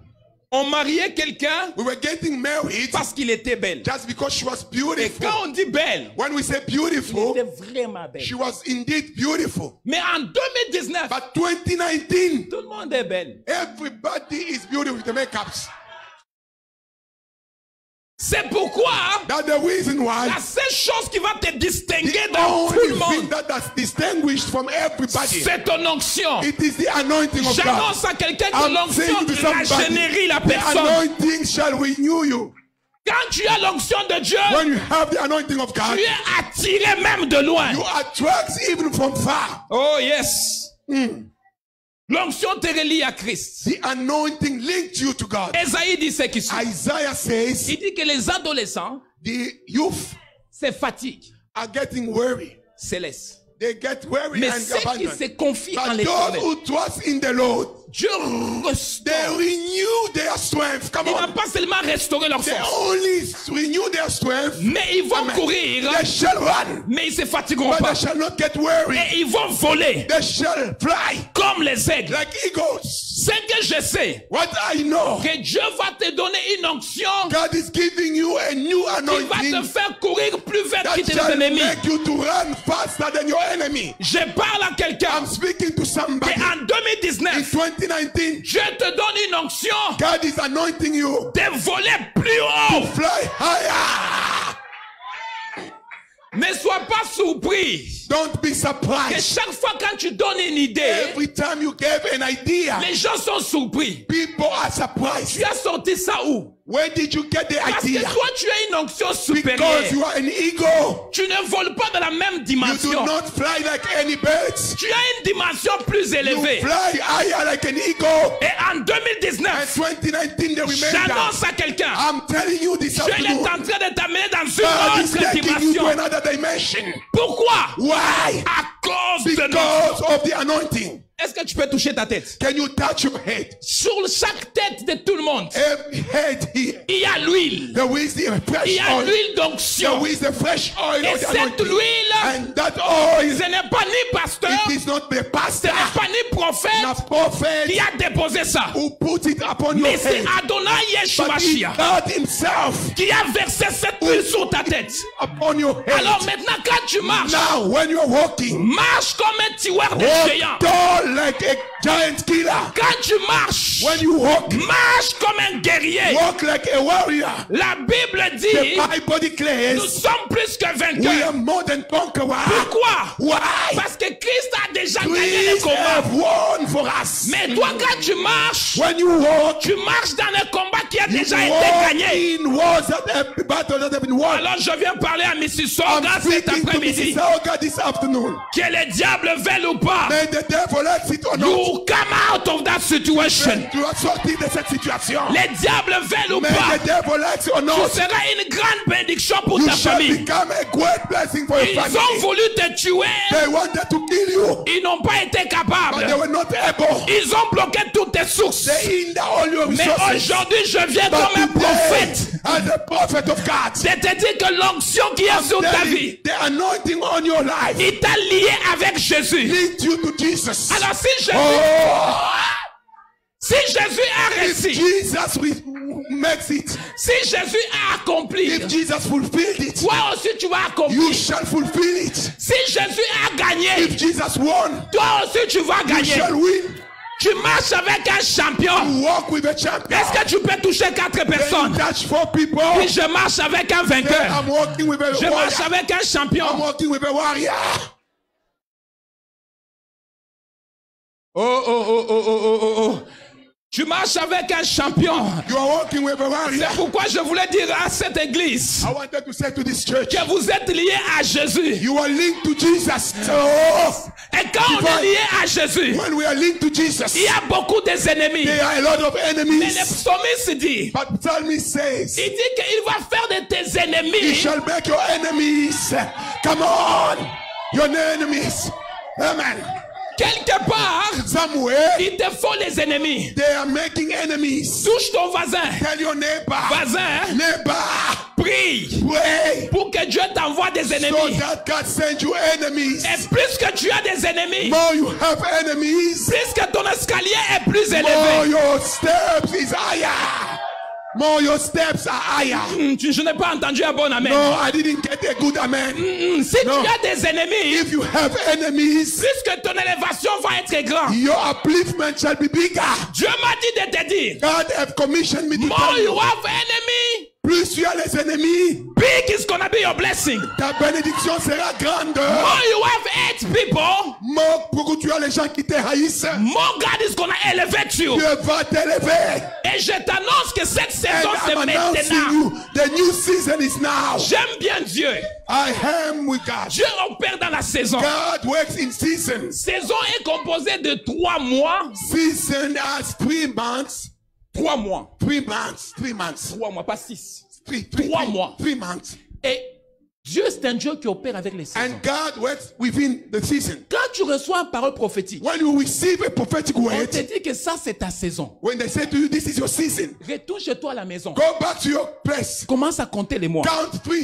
Speaker 2: on mariait quelqu'un
Speaker 3: we were getting married
Speaker 2: parce qu'il était belle.
Speaker 3: just because she was
Speaker 2: Et
Speaker 3: beautiful.
Speaker 2: quand on dit belle,
Speaker 3: When we say
Speaker 2: elle
Speaker 3: beautiful,
Speaker 2: était vraiment belle.
Speaker 3: she was indeed beautiful.
Speaker 2: Mais en 2019,
Speaker 3: But 2019,
Speaker 2: tout le monde est belle.
Speaker 3: everybody is beautiful with the makeups.
Speaker 2: C'est pourquoi
Speaker 3: That's the reason why
Speaker 2: la seule chose qui va te distinguer
Speaker 3: the
Speaker 2: dans tout
Speaker 3: only
Speaker 2: le
Speaker 3: thing
Speaker 2: monde,
Speaker 3: that's distinguished from everybody,
Speaker 2: c'est ton onction.
Speaker 3: it is the anointing of God.
Speaker 2: J'annonce à quelqu'un que
Speaker 3: I'm
Speaker 2: l'onction
Speaker 3: saying to somebody,
Speaker 2: régénérie la
Speaker 3: the
Speaker 2: personne.
Speaker 3: anointing shall renew you.
Speaker 2: Quand tu as l'onction de Dieu,
Speaker 3: when you have the anointing of God,
Speaker 2: tu es attiré même de loin.
Speaker 3: you attract even from far.
Speaker 2: Oh yes. L'onction te relie à Christ.
Speaker 3: The anointing linked you to God.
Speaker 2: Esaïe dit ce qui suit.
Speaker 3: Isaiah says
Speaker 2: Il dit que les adolescents
Speaker 3: the youth
Speaker 2: se fatiguent,
Speaker 3: are getting weary.
Speaker 2: se laissent.
Speaker 3: They get weary
Speaker 2: Mais
Speaker 3: and
Speaker 2: ceux qui
Speaker 3: abandon.
Speaker 2: se confient en
Speaker 3: But those
Speaker 2: l'Éternel,
Speaker 3: who trust in the Lord,
Speaker 2: Dieu
Speaker 3: they
Speaker 2: restaure.
Speaker 3: renew their strength. Come
Speaker 2: Il ne va
Speaker 3: on.
Speaker 2: pas seulement restaurer leur
Speaker 3: They
Speaker 2: force,
Speaker 3: only renew their strength.
Speaker 2: mais ils vont
Speaker 3: Amen.
Speaker 2: courir,
Speaker 3: They shall run,
Speaker 2: mais ils se fatigueront
Speaker 3: but
Speaker 2: pas.
Speaker 3: they shall not get weary.
Speaker 2: Et ils vont voler
Speaker 3: They shall fly
Speaker 2: comme les aigles.
Speaker 3: like eagles.
Speaker 2: Ce que je sais,
Speaker 3: What I know,
Speaker 2: que Dieu va te donner une onction
Speaker 3: God is giving you a new
Speaker 2: qui va te
Speaker 3: anointing
Speaker 2: faire courir plus vite que
Speaker 3: that
Speaker 2: tes
Speaker 3: shall
Speaker 2: ennemis.
Speaker 3: make you to run faster than your enemy.
Speaker 2: Je parle à quelqu'un
Speaker 3: I'm speaking to somebody.
Speaker 2: qu'en
Speaker 3: In
Speaker 2: 2019,
Speaker 3: 2019,
Speaker 2: Dieu te donne une onction
Speaker 3: God is anointing you
Speaker 2: de voler plus haut.
Speaker 3: to fly higher.
Speaker 2: Ne sois pas surpris
Speaker 3: Don't be
Speaker 2: que
Speaker 3: surprised.
Speaker 2: chaque fois quand tu donnes une idée,
Speaker 3: Every time you give an idea,
Speaker 2: les gens sont surpris.
Speaker 3: people are surprised.
Speaker 2: Tu as sorti ça où?
Speaker 3: Where did you get the
Speaker 2: Parce que
Speaker 3: idea?
Speaker 2: toi, tu as une onction
Speaker 3: Because
Speaker 2: supérieure.
Speaker 3: you are an eagle.
Speaker 2: Tu ne voles pas dans la même
Speaker 3: You do
Speaker 2: dimension.
Speaker 3: not fly like any birds.
Speaker 2: Tu as une dimension plus
Speaker 3: You
Speaker 2: élevée.
Speaker 3: fly higher like an eagle.
Speaker 2: Et en
Speaker 3: And
Speaker 2: 2019,
Speaker 3: 2019, the remainder.
Speaker 2: j'annonce à quelqu'un,
Speaker 3: I'm telling you this
Speaker 2: Dieu est
Speaker 3: afternoon.
Speaker 2: en train de t'amener dans
Speaker 3: God
Speaker 2: une
Speaker 3: is
Speaker 2: autre
Speaker 3: taking you to
Speaker 2: dimension.
Speaker 3: another dimension.
Speaker 2: Pourquoi?
Speaker 3: Why?
Speaker 2: À cause de notre...
Speaker 3: Because of the anointing.
Speaker 2: Est-ce que tu peux toucher ta tête?
Speaker 3: Can you touch your head?
Speaker 2: Sur chaque tête de tout le monde,
Speaker 3: Every head here.
Speaker 2: il y a l'huile.
Speaker 3: There is the
Speaker 2: Il
Speaker 3: fresh
Speaker 2: y a
Speaker 3: oil.
Speaker 2: l'huile
Speaker 3: There
Speaker 2: d'onction.
Speaker 3: is the fresh oil
Speaker 2: Et
Speaker 3: of the
Speaker 2: cette
Speaker 3: anointing.
Speaker 2: huile,
Speaker 3: And that oil,
Speaker 2: ce n'est pas ni pasteur,
Speaker 3: it is not the
Speaker 2: ce
Speaker 3: pastor,
Speaker 2: n'est pas ni prophète
Speaker 3: not prophet
Speaker 2: qui a déposé ça.
Speaker 3: who put it upon your
Speaker 2: Mais c'est
Speaker 3: head.
Speaker 2: Adonai Yeshua
Speaker 3: But it's
Speaker 2: Mashiach
Speaker 3: God himself
Speaker 2: qui a versé cette huile sur ta tête.
Speaker 3: upon your head.
Speaker 2: Alors maintenant, quand tu marches,
Speaker 3: Now, when you're walking,
Speaker 2: marche comme un tueur de
Speaker 3: walk
Speaker 2: géants.
Speaker 3: tall like a giant killer.
Speaker 2: Quand tu marches,
Speaker 3: When you walk,
Speaker 2: marche comme un guerrier.
Speaker 3: walk like a warrior.
Speaker 2: La Bible
Speaker 3: The
Speaker 2: dit,
Speaker 3: Bible
Speaker 2: nous
Speaker 3: declares
Speaker 2: sommes plus que
Speaker 3: we are
Speaker 2: vainqueurs.
Speaker 3: more than conquerors.
Speaker 2: Pourquoi?
Speaker 3: Why?
Speaker 2: Parce que Christ a déjà gagné le
Speaker 3: Christ
Speaker 2: combat.
Speaker 3: have won for us.
Speaker 2: Mais toi, quand tu marches,
Speaker 3: When you walk,
Speaker 2: tu marches dans un combat qui a
Speaker 3: you
Speaker 2: déjà été
Speaker 3: walk
Speaker 2: gagné.
Speaker 3: in wars that have battle that have been won.
Speaker 2: Alors je viens parler à Mrs.
Speaker 3: I'm
Speaker 2: Sorga cet
Speaker 3: speaking to
Speaker 2: après-midi.
Speaker 3: Mrs. Olga this afternoon.
Speaker 2: Que le diable veuille ou pas,
Speaker 3: May the devil let it or
Speaker 2: you
Speaker 3: not.
Speaker 2: will come out of that situation.
Speaker 3: Tu vas sortir de cette situation.
Speaker 2: Le diable veuille ou
Speaker 3: May
Speaker 2: pas,
Speaker 3: the devil let it or
Speaker 2: tu
Speaker 3: not.
Speaker 2: seras une grande bénédiction pour
Speaker 3: You
Speaker 2: ta
Speaker 3: shall
Speaker 2: famille.
Speaker 3: become a great blessing for your
Speaker 2: Ils ont
Speaker 3: family.
Speaker 2: voulu te tuer,
Speaker 3: They wanted to kill you,
Speaker 2: ils n'ont pas été
Speaker 3: but they
Speaker 2: capables.
Speaker 3: were not able.
Speaker 2: Ils ont bloqué toutes tes sources.
Speaker 3: They hinder all your
Speaker 2: Mais
Speaker 3: resources.
Speaker 2: aujourd'hui, je viens
Speaker 3: But
Speaker 2: comme un
Speaker 3: today,
Speaker 2: prophète
Speaker 3: as a prophet of God,
Speaker 2: de te dire que l'onction qui est sur ta
Speaker 3: telling
Speaker 2: vie,
Speaker 3: the anointing on your life
Speaker 2: il t'a lié avec Jésus.
Speaker 3: leads you to Jesus.
Speaker 2: Alors
Speaker 3: Oh,
Speaker 2: si Jésus a
Speaker 3: if
Speaker 2: réussi,
Speaker 3: Jesus makes it,
Speaker 2: si Jésus a accompli,
Speaker 3: if Jesus fulfilled it,
Speaker 2: toi aussi tu vas
Speaker 3: you
Speaker 2: accomplir.
Speaker 3: shall fulfill it.
Speaker 2: Si Jésus a gagné,
Speaker 3: If Jesus won,
Speaker 2: toi aussi tu vas
Speaker 3: you
Speaker 2: gagner.
Speaker 3: shall win.
Speaker 2: Tu marches avec un champion.
Speaker 3: You walk with a champion.
Speaker 2: Est-ce que tu peux toucher 4
Speaker 3: Then you
Speaker 2: personnes?
Speaker 3: touch 4 people.
Speaker 2: Puis je marche avec un
Speaker 3: Then
Speaker 2: vainqueur.
Speaker 3: I'm walking with a
Speaker 2: Je marche
Speaker 3: warrior.
Speaker 2: avec un
Speaker 3: I'm
Speaker 2: champion.
Speaker 3: walking with a warrior.
Speaker 2: Oh, oh, oh, oh, oh, oh, oh, oh. Tu marches avec un champion.
Speaker 3: You are walking with a warrior.
Speaker 2: C'est pourquoi je voulais dire à cette église
Speaker 3: I wanted to say to this church,
Speaker 2: que vous êtes liés à Jésus.
Speaker 3: you are linked to Jesus. Oh,
Speaker 2: Et quand on est lié à Jésus,
Speaker 3: when we are linked to Jesus,
Speaker 2: il y a beaucoup des ennemis.
Speaker 3: there are a lot of
Speaker 2: Mais le
Speaker 3: enemies.
Speaker 2: psalmiste dit,
Speaker 3: But psalmist says,
Speaker 2: il dit qu'il va faire de tes
Speaker 3: you
Speaker 2: ennemis
Speaker 3: shall make your enemies. Come on, your enemies. Amen.
Speaker 2: quelque part.
Speaker 3: Somewhere,
Speaker 2: Il te faut les ennemis.
Speaker 3: they are making enemies.
Speaker 2: Touche ton voisin.
Speaker 3: Tell your neighbor,
Speaker 2: Voisin,
Speaker 3: neighbor,
Speaker 2: prie
Speaker 3: pray
Speaker 2: pour que Dieu t'envoie des
Speaker 3: so
Speaker 2: ennemis.
Speaker 3: that God sends you enemies.
Speaker 2: Et plus que tu as des ennemis,
Speaker 3: More you have enemies,
Speaker 2: plus que ton escalier est plus
Speaker 3: more
Speaker 2: élevé.
Speaker 3: your steps is higher. More your steps are higher.
Speaker 2: Je n'ai pas entendu un bon amen.
Speaker 3: No, I didn't get a good amen.
Speaker 2: Si
Speaker 3: No.
Speaker 2: tu as des ennemis,
Speaker 3: If you have enemies,
Speaker 2: plus que ton élévation va être grande.
Speaker 3: your upliftment shall be bigger.
Speaker 2: Dieu m'a dit de te dire,
Speaker 3: God have commissioned me to
Speaker 2: more
Speaker 3: tell
Speaker 2: you
Speaker 3: you.
Speaker 2: have enemy,
Speaker 3: Plus tu as les ennemis,
Speaker 2: big is gonna be your blessing.
Speaker 3: ta bénédiction sera grande.
Speaker 2: More you have 8 people,
Speaker 3: More Pourquoi tu as les gens qui te haïssent?
Speaker 2: Mon God is gonna elevate you.
Speaker 3: Dieu va t'élever.
Speaker 2: Et je t'annonce que cette saison
Speaker 3: And
Speaker 2: c'est
Speaker 3: I'm announcing
Speaker 2: maintenant.
Speaker 3: you, the new season is now.
Speaker 2: J'aime bien Dieu.
Speaker 3: I am with God.
Speaker 2: Dieu opère dans la saison.
Speaker 3: God works in seasons.
Speaker 2: Saison est composée de 3 mois.
Speaker 3: Season has 3 months.
Speaker 2: 3 mois.
Speaker 3: 3 months. 3 months.
Speaker 2: 3 mois, pas 6.
Speaker 3: 3
Speaker 2: mois.
Speaker 3: 3 months.
Speaker 2: Et Dieu, c'est un Dieu qui opère avec les saisons.
Speaker 3: And God works within the season.
Speaker 2: Quand tu reçois une parole prophétique,
Speaker 3: When you receive a prophetic
Speaker 2: on
Speaker 3: word,
Speaker 2: te dit que ça, c'est ta saison.
Speaker 3: when they say to you, this is your season,
Speaker 2: Retourne chez toi à la maison.
Speaker 3: go back to your place.
Speaker 2: Commence à compter les mois.
Speaker 3: Count 3.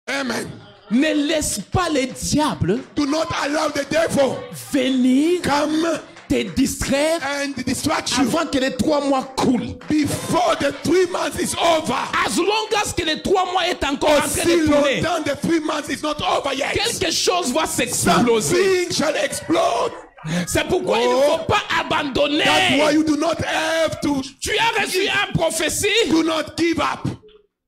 Speaker 3: Amen.
Speaker 2: Ne laisse pas les diables
Speaker 3: Do not allow the devil
Speaker 2: venir
Speaker 3: come
Speaker 2: te distraire
Speaker 3: and distract you
Speaker 2: avant que les 3 mois coulent.
Speaker 3: before the 3 months is over.
Speaker 2: As long as que les 3 mois est encore en train
Speaker 3: Aussi
Speaker 2: de tourner,
Speaker 3: longtemps the 3 months is not over yet.
Speaker 2: quelque chose va s'exploser.
Speaker 3: Something shall explode.
Speaker 2: C'est pourquoi il ne faut pas
Speaker 3: That's why
Speaker 2: abandonner.
Speaker 3: you do not have to.
Speaker 2: Tu as reçu une prophétie.
Speaker 3: Do not give up.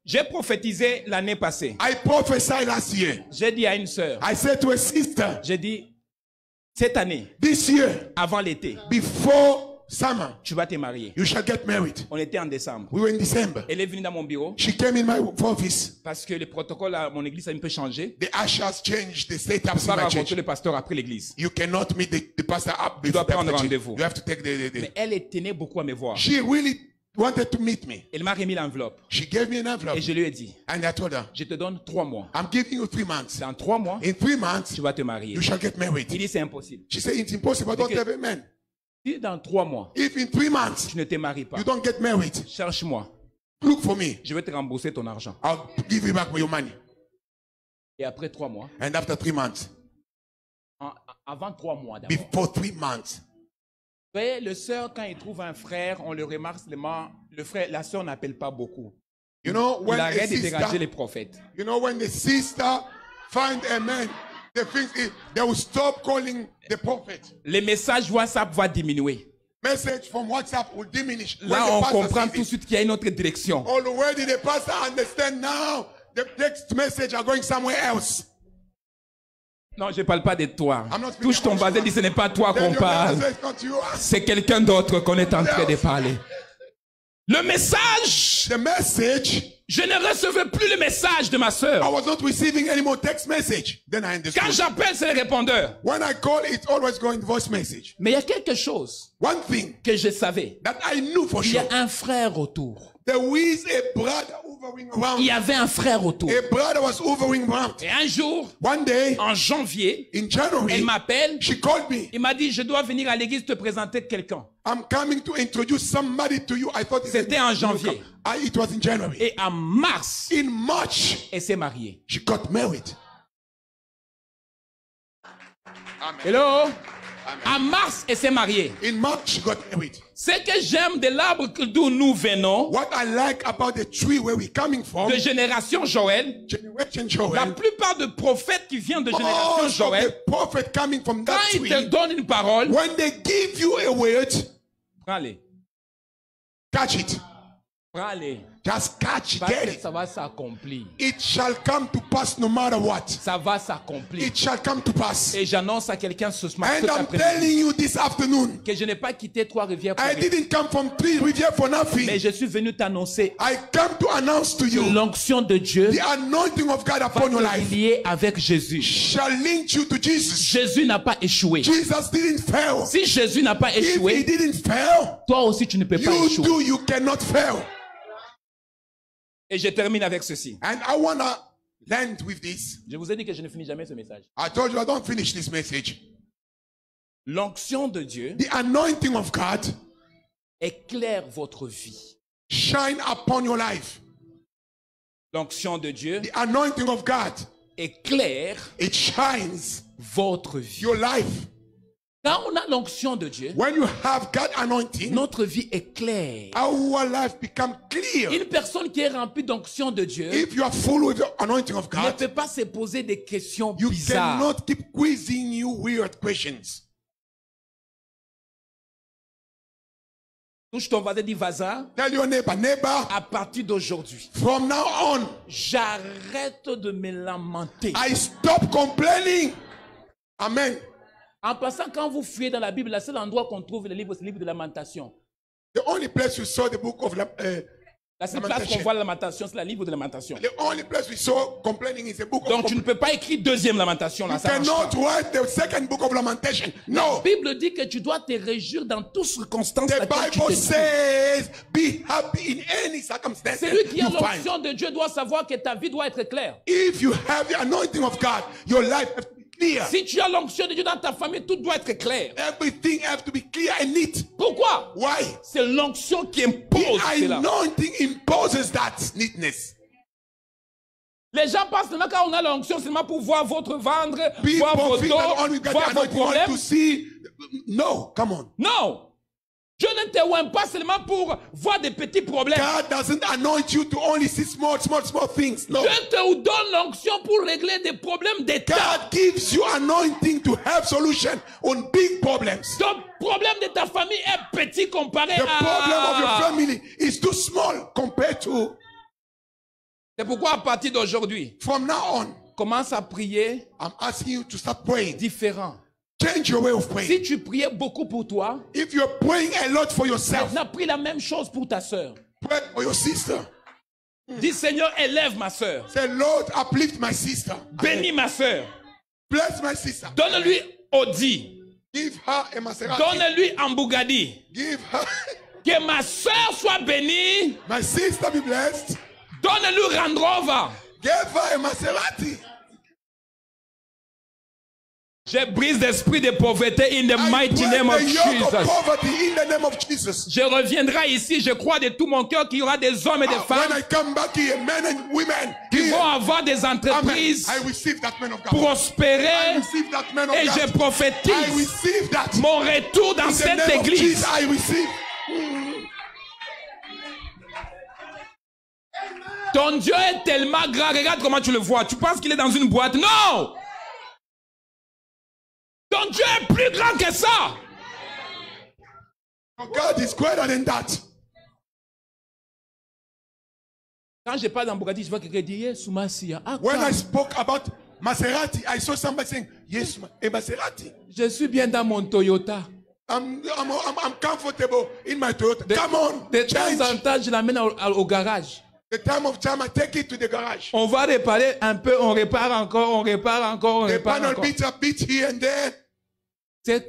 Speaker 2: J'ai prophétisé l'année passée.
Speaker 3: I prophesied last year.
Speaker 2: J'ai dit à une sœur,
Speaker 3: I said to a sister,
Speaker 2: j'ai dit, cette année,
Speaker 3: this year,
Speaker 2: avant l'été,
Speaker 3: before summer,
Speaker 2: tu vas te marier.
Speaker 3: you shall get married.
Speaker 2: On était en décembre.
Speaker 3: We were in December.
Speaker 2: Elle est venue dans mon bureau
Speaker 3: She came in my office.
Speaker 2: parce que le protocole à mon église a un peu changé.
Speaker 3: The ushers changed the setups
Speaker 2: Tu
Speaker 3: in
Speaker 2: vas
Speaker 3: my
Speaker 2: rencontrer
Speaker 3: church.
Speaker 2: le pasteur après l'église.
Speaker 3: You cannot meet the pastor up
Speaker 2: Tu dois
Speaker 3: before
Speaker 2: prendre
Speaker 3: the church.
Speaker 2: rendez-vous.
Speaker 3: You have to take the
Speaker 2: Mais elle tenait beaucoup à me voir.
Speaker 3: She really wanted to meet me.
Speaker 2: Elle m'a remis l'enveloppe
Speaker 3: She gave me an envelope.
Speaker 2: et je lui ai dit,
Speaker 3: And I told her,
Speaker 2: je te donne 3 mois.
Speaker 3: I'm giving you 3 months.
Speaker 2: Dans 3 mois,
Speaker 3: In 3 months,
Speaker 2: tu vas te marier.
Speaker 3: you shall get married.
Speaker 2: Il dit, c'est impossible.
Speaker 3: She said, it's impossible. Don't
Speaker 2: Because-
Speaker 3: tell a man.
Speaker 2: Si dans 3 mois,
Speaker 3: If in 3 months,
Speaker 2: tu ne te maries pas,
Speaker 3: you don't get married,
Speaker 2: cherche-moi.
Speaker 3: look for me.
Speaker 2: Je vais te rembourser ton argent.
Speaker 3: I'll give you back your money.
Speaker 2: Et après 3 mois,
Speaker 3: And after 3 months,
Speaker 2: avant 3 mois d'abord.
Speaker 3: before 3 months,
Speaker 2: Vous voyez, le sœur, quand il trouve un frère, on le remarque seulement, le frère, la sœur n'appelle pas beaucoup.
Speaker 3: you know,
Speaker 2: Il
Speaker 3: when a
Speaker 2: arrête de déranger
Speaker 3: sister,
Speaker 2: les prophètes.
Speaker 3: you know, when the sister find a man, the thing is, they will stop calling the prophet.
Speaker 2: Les messages WhatsApp vont diminuer.
Speaker 3: Message from WhatsApp will diminish. When
Speaker 2: Là,
Speaker 3: the
Speaker 2: on
Speaker 3: pastor
Speaker 2: comprend
Speaker 3: sees
Speaker 2: tout de
Speaker 3: it.
Speaker 2: suite qu'il y a une autre direction.
Speaker 3: Already the pastor understand now. The text message are going somewhere else.
Speaker 2: Non, je ne parle pas de toi.
Speaker 3: I'm not speaking
Speaker 2: Touche ton
Speaker 3: about
Speaker 2: voisin,
Speaker 3: you.
Speaker 2: dis ce n'est pas toi
Speaker 3: Then
Speaker 2: qu'on
Speaker 3: your
Speaker 2: parle.
Speaker 3: message is not you.
Speaker 2: C'est quelqu'un d'autre qu'on est en train de parler. Le message,
Speaker 3: The message,
Speaker 2: je ne recevais plus le message de ma
Speaker 3: I
Speaker 2: sœur.
Speaker 3: was not receiving any more text message. Then I
Speaker 2: Quand
Speaker 3: understood.
Speaker 2: j'appelle, c'est le répondeur.
Speaker 3: When I call, it's always going voice message.
Speaker 2: Mais il y a quelque chose
Speaker 3: One thing
Speaker 2: que je savais.
Speaker 3: that I knew for
Speaker 2: Il y
Speaker 3: sure.
Speaker 2: a un frère autour.
Speaker 3: There is a brother hovering
Speaker 2: Il
Speaker 3: around.
Speaker 2: y avait un frère autour.
Speaker 3: A brother was hovering around.
Speaker 2: Et un jour,
Speaker 3: One day,
Speaker 2: en janvier,
Speaker 3: in January,
Speaker 2: elle m'appelle.
Speaker 3: she called me.
Speaker 2: Il m'a dit, je dois venir à l'église te présenter quelqu'un.
Speaker 3: I'm coming to introduce somebody to you. I thought
Speaker 2: C'était en janvier.
Speaker 3: It was in January.
Speaker 2: Et en mars,
Speaker 3: In March,
Speaker 2: elle s'est mariée.
Speaker 3: she got married.
Speaker 2: Hello? En mars, elle s'est mariée.
Speaker 3: In March, she got married.
Speaker 2: Ce que j'aime de l'arbre d'où nous venons,
Speaker 3: What I like about the tree where we're coming from,
Speaker 2: de génération Joël,
Speaker 3: Generation
Speaker 2: la
Speaker 3: Joel,
Speaker 2: plupart de prophètes qui viennent de génération
Speaker 3: most of
Speaker 2: Joël,
Speaker 3: the prophet coming from
Speaker 2: quand
Speaker 3: that
Speaker 2: ils te
Speaker 3: tree,
Speaker 2: donnent une parole,
Speaker 3: when they give you a word,
Speaker 2: prends-les.
Speaker 3: catch it.
Speaker 2: Prends-les.
Speaker 3: Just catch,
Speaker 2: Parce
Speaker 3: get
Speaker 2: que
Speaker 3: it.
Speaker 2: ça va s'accomplir.
Speaker 3: It shall come to pass no matter what.
Speaker 2: Ça va s'accomplir.
Speaker 3: It shall come to pass.
Speaker 2: Et j'annonce à quelqu'un ce matin,
Speaker 3: And
Speaker 2: cet
Speaker 3: I'm
Speaker 2: après-midi,
Speaker 3: telling you this afternoon,
Speaker 2: que je n'ai pas quitté Trois-Rivières pour
Speaker 3: I
Speaker 2: rien.
Speaker 3: didn't come from Three Rivières for nothing.
Speaker 2: Mais je suis venu t'annoncer
Speaker 3: I come to announce to you
Speaker 2: l'onction de Dieu
Speaker 3: the anointing of God upon your life
Speaker 2: liée avec Jésus.
Speaker 3: shall link you to Jesus.
Speaker 2: Jésus n'a pas échoué.
Speaker 3: Jesus didn't fail.
Speaker 2: Si Jésus n'a pas
Speaker 3: If he
Speaker 2: échoué,
Speaker 3: didn't fail,
Speaker 2: toi aussi tu ne peux pas
Speaker 3: you
Speaker 2: échouer.
Speaker 3: too, you cannot fail.
Speaker 2: Et je termine avec ceci.
Speaker 3: And I want to land with this.
Speaker 2: Je vous ai dit que je ne finis jamais ce message.
Speaker 3: I told you I don't finish this message.
Speaker 2: L'onction de Dieu
Speaker 3: The anointing of God
Speaker 2: éclaire votre vie.
Speaker 3: shine upon your life.
Speaker 2: L'onction de Dieu
Speaker 3: The anointing of God,
Speaker 2: éclaire
Speaker 3: it shines
Speaker 2: votre vie.
Speaker 3: your life.
Speaker 2: Quand on a l'onction de Dieu,
Speaker 3: When you have God anointing,
Speaker 2: notre vie est claire.
Speaker 3: our life become clear.
Speaker 2: Une personne qui est remplie d'onction de Dieu
Speaker 3: If you are full with the anointing of
Speaker 2: ne
Speaker 3: God,
Speaker 2: peut pas se poser des questions
Speaker 3: you
Speaker 2: bizarres.
Speaker 3: cannot keep quizzing you weird questions.
Speaker 2: Touche ton voisin, dis voisin,
Speaker 3: Tell your neighbor,
Speaker 2: à partir d'aujourd'hui,
Speaker 3: from now on,
Speaker 2: j'arrête de me lamenter.
Speaker 3: I stop complaining. Amen.
Speaker 2: En passant, quand vous fouillez dans la Bible, le seul endroit qu'on trouve le livre, c'est le livre de Lamentation.
Speaker 3: The only place we saw the book of
Speaker 2: La seule place qu'on voit la Lamentation, c'est le livre de Lamentation.
Speaker 3: the only place we saw complaining is the book
Speaker 2: Donc tu ne
Speaker 3: of
Speaker 2: peux pas écrire deuxième Lamentation là,
Speaker 3: You
Speaker 2: ça marche pas.
Speaker 3: cannot write the second book of Lamentation.
Speaker 2: La
Speaker 3: No.
Speaker 2: Bible dit que tu dois te réjouir dans toutes circonstances.
Speaker 3: The
Speaker 2: laquelle tu
Speaker 3: Bible
Speaker 2: te trouves.
Speaker 3: says, be happy in any circumstance
Speaker 2: Celui qui a
Speaker 3: you find.
Speaker 2: l'onction de Dieu doit savoir que ta vie doit être claire.
Speaker 3: If you have the anointing of God, your life has to be clear.
Speaker 2: Si tu as l'onction de Dieu dans ta famille, tout doit être clair.
Speaker 3: Everything has to be clear and neat.
Speaker 2: Pourquoi?
Speaker 3: Why?
Speaker 2: C'est l'onction qui impose
Speaker 3: The
Speaker 2: cela.
Speaker 3: anointing imposes that neatness.
Speaker 2: Les gens passent seulement quand on a l'onction seulement pour voir votre ventre, voir vos
Speaker 3: People think that only
Speaker 2: dos,
Speaker 3: got the
Speaker 2: voir vos
Speaker 3: anointing only
Speaker 2: problèmes.
Speaker 3: to see. No, come on.
Speaker 2: Non. Dieu ne te oint pas seulement pour voir des petits problèmes.
Speaker 3: God doesn't anoint you to only see small things. No.
Speaker 2: Dieu te donne l'onction pour régler des problèmes d'état.
Speaker 3: God gives you anointing to have solution on big problems.
Speaker 2: Ton problème de ta famille est petit comparé
Speaker 3: The problem of your
Speaker 2: à...
Speaker 3: family is too small compared to.
Speaker 2: C'est pourquoi à partir d'aujourd'hui,
Speaker 3: From now on,
Speaker 2: commence à prier
Speaker 3: I'm asking you to start praying.
Speaker 2: différent.
Speaker 3: Change your way of praying.
Speaker 2: Si tu priais beaucoup pour toi,
Speaker 3: If you're praying a lot for yourself,
Speaker 2: maintenant prie la même chose pour ta sœur.
Speaker 3: pray for your sister.
Speaker 2: Dis Seigneur, élève ma sœur.
Speaker 3: Say, Lord, uplift my sister.
Speaker 2: Bénis ma sœur.
Speaker 3: Bless my sister.
Speaker 2: Donne-lui Audi.
Speaker 3: Give her a Maserati.
Speaker 2: Donne-lui un Bugatti.
Speaker 3: Give her.
Speaker 2: Que ma sœur soit bénie.
Speaker 3: My sister be blessed.
Speaker 2: Donne-lui Range Rover.
Speaker 3: Give her a Maserati.
Speaker 2: Je brise l'esprit de pauvreté in the
Speaker 3: I
Speaker 2: mighty
Speaker 3: break
Speaker 2: name of
Speaker 3: the yoke of
Speaker 2: Jesus.
Speaker 3: poverty in the name of Jesus.
Speaker 2: Je reviendrai ici, je crois de tout mon cœur qu'il y aura des hommes et des
Speaker 3: When
Speaker 2: femmes
Speaker 3: I come back here, men and women,
Speaker 2: qui
Speaker 3: here,
Speaker 2: vont avoir des
Speaker 3: amen.
Speaker 2: entreprises
Speaker 3: I receive that man of God. I
Speaker 2: prospérer
Speaker 3: receive that man of
Speaker 2: et je
Speaker 3: God. I
Speaker 2: prophétise
Speaker 3: receive that.
Speaker 2: mon retour dans
Speaker 3: In the
Speaker 2: cette
Speaker 3: name of
Speaker 2: église.
Speaker 3: Jesus, I receive.
Speaker 2: Ton Dieu est tellement grand, regarde comment tu le vois. Tu penses qu'il est dans une boîte? Non! Ton Dieu est plus grand que ça.
Speaker 3: God is greater than that.
Speaker 2: Quand je parle dans Bugatti, je vois quelqu'un dire, Soumassia. Ah,
Speaker 3: When I
Speaker 2: quand
Speaker 3: spoke about Maserati, I saw somebody saying, yes, a Maserati.
Speaker 2: je suis bien dans mon Toyota.
Speaker 3: I'm comfortable in my Toyota. Come on,
Speaker 2: De temps en
Speaker 3: change.
Speaker 2: temps, je l'amène au garage.
Speaker 3: The time of time, I take it to the garage.
Speaker 2: On va réparer un peu, on répare encore, on répare encore, on
Speaker 3: The
Speaker 2: répare
Speaker 3: panel
Speaker 2: encore.
Speaker 3: beats a bit here and there.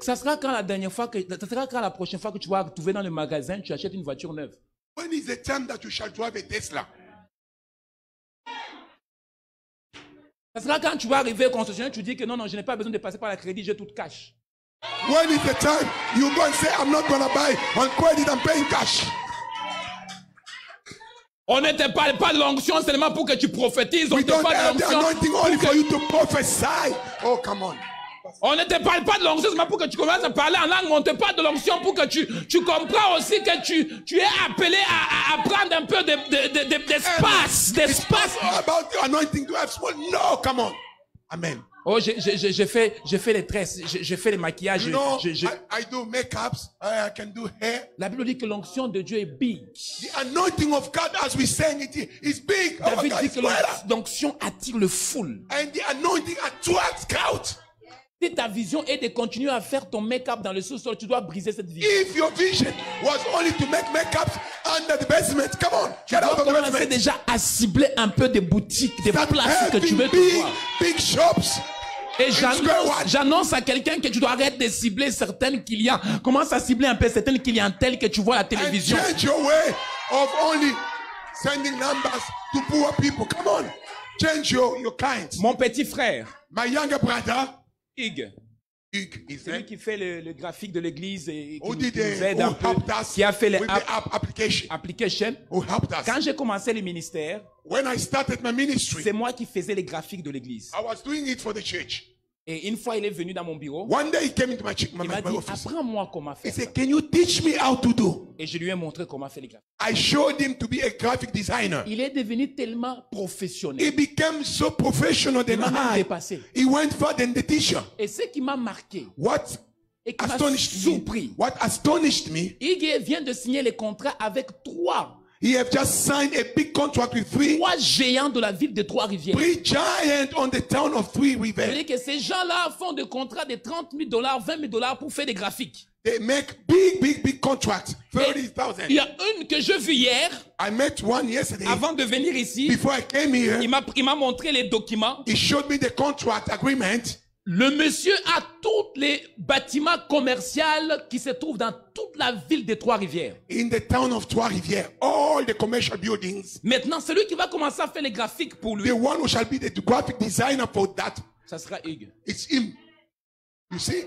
Speaker 2: Ça sera quand la dernière fois ça sera quand la prochaine fois que tu vas retrouver dans le magasin, tu achètes une voiture neuve.
Speaker 3: When is the time that you shall drive a Tesla?
Speaker 2: Ça sera quand tu vas arriver au concessionnaire, tu dis que non, je n'ai pas besoin de passer par la crédit, j'ai tout cash.
Speaker 3: When is the time you go and say, I'm not going to buy on credit, I'm paying cash?
Speaker 2: On ne te parle pas de l'onction seulement pour que tu prophétises, on
Speaker 3: We
Speaker 2: te
Speaker 3: don't
Speaker 2: parle
Speaker 3: have
Speaker 2: de
Speaker 3: the anointing
Speaker 2: l'onction
Speaker 3: only
Speaker 2: pour
Speaker 3: for
Speaker 2: que...
Speaker 3: you to prophesy. Oh, come on.
Speaker 2: On ne te parle pas de l'onction seulement pour que tu commences à parler en langue, on te parle de l'onction pour que tu comprends aussi que tu es appelé à prendre un peu d'espace.
Speaker 3: It's not about the anointing to have small. No, come on. Amen.
Speaker 2: Oh, j'ai fait les tresses, j'ai fait les maquillages.
Speaker 3: You know, I do makeups. I can do hair.
Speaker 2: La Bible dit que l'onction de Dieu est big.
Speaker 3: The anointing of God, as we sang it here, is big. Oh,
Speaker 2: David
Speaker 3: God,
Speaker 2: dit
Speaker 3: it's
Speaker 2: que
Speaker 3: greater.
Speaker 2: l'onction attire le foule.
Speaker 3: And the anointing attracts crowd.
Speaker 2: Si ta vision est de continuer à faire ton make-up dans le sous-sol, tu dois briser cette vision.
Speaker 3: If your vision was only to make makeups under the basement, come on,
Speaker 2: Tu
Speaker 3: get out
Speaker 2: dois
Speaker 3: of the
Speaker 2: commencer
Speaker 3: basement.
Speaker 2: déjà à cibler un peu des boutiques, des
Speaker 3: Start
Speaker 2: places que tu
Speaker 3: having
Speaker 2: veux te voir.
Speaker 3: big shops.
Speaker 2: Et
Speaker 3: Square One.
Speaker 2: j'annonce à quelqu'un que tu dois arrêter de cibler certaines clients. Commence à cibler un peu certaines clientèles que tu vois à la
Speaker 3: And
Speaker 2: télévision.
Speaker 3: change your way of only sending numbers to poor people. Come on, change your clients.
Speaker 2: Mon petit frère,
Speaker 3: My younger brother,
Speaker 2: Hugues,
Speaker 3: Hugues, is
Speaker 2: celui
Speaker 3: there.
Speaker 2: qui fait le graphique de l'église et
Speaker 3: Who
Speaker 2: qui
Speaker 3: did
Speaker 2: nous aide un
Speaker 3: who
Speaker 2: peu,
Speaker 3: helped us
Speaker 2: qui a fait les
Speaker 3: with the app application?
Speaker 2: applications.
Speaker 3: Who helped us?
Speaker 2: Quand j'ai commencé le ministère,
Speaker 3: When I started my ministry,
Speaker 2: c'est moi qui faisais les graphiques de l'église.
Speaker 3: I was doing it for the church.
Speaker 2: Et une fois, il est venu dans mon bureau.
Speaker 3: One day he came into my
Speaker 2: Il m'a dit,
Speaker 3: office.
Speaker 2: apprends-moi comment
Speaker 3: He
Speaker 2: faire ça.
Speaker 3: said, "Can you teach me how to do?"
Speaker 2: Et je lui ai montré comment faire les graphiques.
Speaker 3: I showed him to be a graphic designer.
Speaker 2: Il est devenu tellement professionnel.
Speaker 3: He became so professional
Speaker 2: Il
Speaker 3: than
Speaker 2: m'a même
Speaker 3: I.
Speaker 2: dépassé.
Speaker 3: He went further than the teacher.
Speaker 2: Et ce qui m'a marqué
Speaker 3: What
Speaker 2: et qui m'a
Speaker 3: astonished me,
Speaker 2: surpris,
Speaker 3: what astonished me,
Speaker 2: Hugues vient de signer les contrats avec 3
Speaker 3: He have just signed a big contract with
Speaker 2: 3 géants de la ville de Trois-Rivières.
Speaker 3: 3 giants on the town of 3
Speaker 2: Je veux
Speaker 3: Rivers.
Speaker 2: dire que ces gens-là font des contrats de $30,000, $20,000 pour faire des graphiques.
Speaker 3: They make big contracts.
Speaker 2: Il
Speaker 3: 30,000.
Speaker 2: y a une que je vis hier,
Speaker 3: I met one yesterday.
Speaker 2: avant de venir ici.
Speaker 3: Before I came here,
Speaker 2: Il m'a montré les documents.
Speaker 3: he showed me the contract agreement.
Speaker 2: Le monsieur a tous les bâtiments commerciaux qui se trouvent dans toute la ville de Trois-Rivières.
Speaker 3: In the town of Trois-Rivières, all the commercial buildings.
Speaker 2: Maintenant, celui qui va commencer à faire les graphiques pour lui,
Speaker 3: The one who shall be the graphic designer for that,
Speaker 2: ça sera Hugues.
Speaker 3: it's him. You see?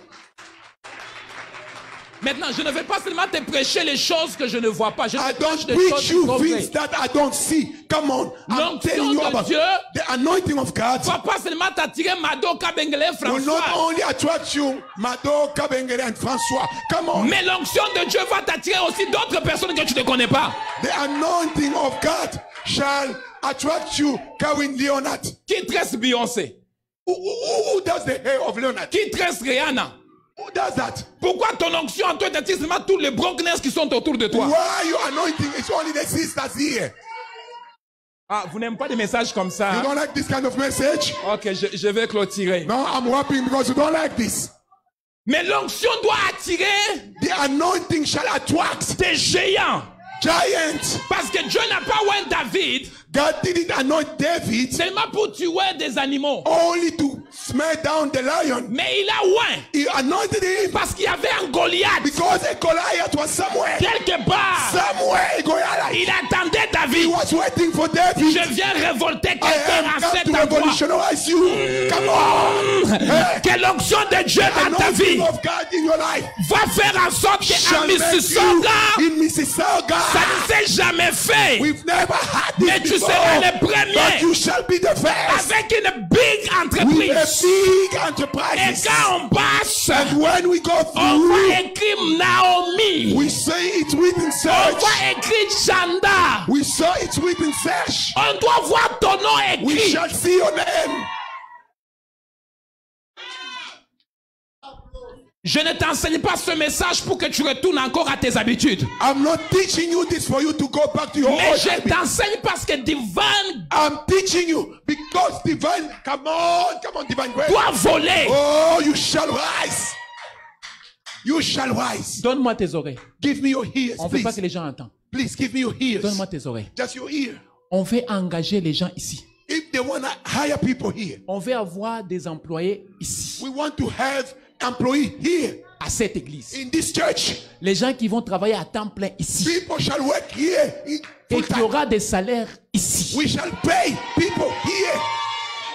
Speaker 2: Maintenant, je ne vais pas seulement te prêcher les choses que je ne vois pas. Je
Speaker 3: I
Speaker 2: te prêche
Speaker 3: don't
Speaker 2: des
Speaker 3: preach
Speaker 2: choses qui
Speaker 3: you
Speaker 2: sont
Speaker 3: things
Speaker 2: vraies.
Speaker 3: that I don't see. Come on. I'm
Speaker 2: L'onction
Speaker 3: telling you
Speaker 2: de
Speaker 3: about
Speaker 2: Dieu
Speaker 3: the anointing of God.
Speaker 2: va pas seulement t'attirer Mado Kabengele
Speaker 3: Will not
Speaker 2: François.
Speaker 3: only attract you, Mado, Kabengele, and François. Come on.
Speaker 2: Mais l'onction de Dieu va t'attirer aussi d'autres personnes que tu ne connais pas.
Speaker 3: The anointing of God shall attract you, Kevin Leonard.
Speaker 2: Qui tresse Beyoncé?
Speaker 3: Who does the hair of Leonard?
Speaker 2: Qui tresse Rihanna?
Speaker 3: Who does that?
Speaker 2: Pourquoi ton onction en toi t'attire seulement tous les brokenness qui sont autour de toi?
Speaker 3: Why your anointing is only the sisters here?
Speaker 2: Ah, vous n'aimez pas des messages comme ça?
Speaker 3: You
Speaker 2: Hein?
Speaker 3: don't like this kind of message?
Speaker 2: Ok, je vais clôturer.
Speaker 3: No, I'm whopping because you don't like this.
Speaker 2: Mais l'onction doit attirer
Speaker 3: The anointing shall attract
Speaker 2: des géants.
Speaker 3: giants.
Speaker 2: Parce que Dieu n'a pas oint David
Speaker 3: God didn't anoint David
Speaker 2: seulement pour tuer des animaux.
Speaker 3: only to smack down the lion.
Speaker 2: Mais il a oint
Speaker 3: He anointed him
Speaker 2: parce qu'il y avait un Goliath
Speaker 3: because a Goliath was somewhere.
Speaker 2: quelque part.
Speaker 3: Somewhere Goliath.
Speaker 2: Il attendait
Speaker 3: He
Speaker 2: David.
Speaker 3: was waiting for David.
Speaker 2: Je viens révolter
Speaker 3: I
Speaker 2: quelqu'un
Speaker 3: am
Speaker 2: à
Speaker 3: come
Speaker 2: cet
Speaker 3: to
Speaker 2: endroit.
Speaker 3: revolutionize you. Come on. Hey.
Speaker 2: Que l'onction de Dieu dans ta vie
Speaker 3: Anointing of God in your life
Speaker 2: va faire en sorte qu'à
Speaker 3: shall make
Speaker 2: Mississauga,
Speaker 3: you in Mississauga.
Speaker 2: ça ne s'est jamais fait.
Speaker 3: We've never had
Speaker 2: Mais
Speaker 3: this
Speaker 2: tu
Speaker 3: before.
Speaker 2: seras le
Speaker 3: But
Speaker 2: premier
Speaker 3: you shall be the first.
Speaker 2: avec une big
Speaker 3: With a
Speaker 2: entreprise.
Speaker 3: big
Speaker 2: Et
Speaker 3: enterprise.
Speaker 2: quand on passe,
Speaker 3: And when we go
Speaker 2: on
Speaker 3: through,
Speaker 2: va écrire Naomi.
Speaker 3: we say it's written
Speaker 2: On
Speaker 3: search.
Speaker 2: va écrire Chanda.
Speaker 3: We saw it's written search.
Speaker 2: On doit voir ton nom
Speaker 3: We
Speaker 2: écrit.
Speaker 3: shall see your name.
Speaker 2: Je ne t'enseigne pas ce message pour que tu retournes encore à tes habitudes.
Speaker 3: I'm not teaching you this for you to go back to your
Speaker 2: Mais
Speaker 3: old
Speaker 2: je
Speaker 3: habit.
Speaker 2: t'enseigne parce que divine
Speaker 3: I'm teaching you because divine, come on, divine grace.
Speaker 2: doit voler.
Speaker 3: Oh, you shall rise. You shall rise.
Speaker 2: Donne-moi tes oreilles.
Speaker 3: Give me your ears,
Speaker 2: On ne veut pas que
Speaker 3: please.
Speaker 2: les gens entendent.
Speaker 3: Please give me your ears.
Speaker 2: Donne-moi tes oreilles.
Speaker 3: Just your ear.
Speaker 2: On veut engager les gens ici.
Speaker 3: If they want to hire people here,
Speaker 2: On veut avoir des employés ici,
Speaker 3: we want to have employees here
Speaker 2: à cette église.
Speaker 3: in this church.
Speaker 2: Les gens qui vont travailler à temps plein ici.
Speaker 3: People shall work here in
Speaker 2: Et
Speaker 3: full
Speaker 2: qu'il y
Speaker 3: time.
Speaker 2: aura des salaires ici.
Speaker 3: We shall pay people here.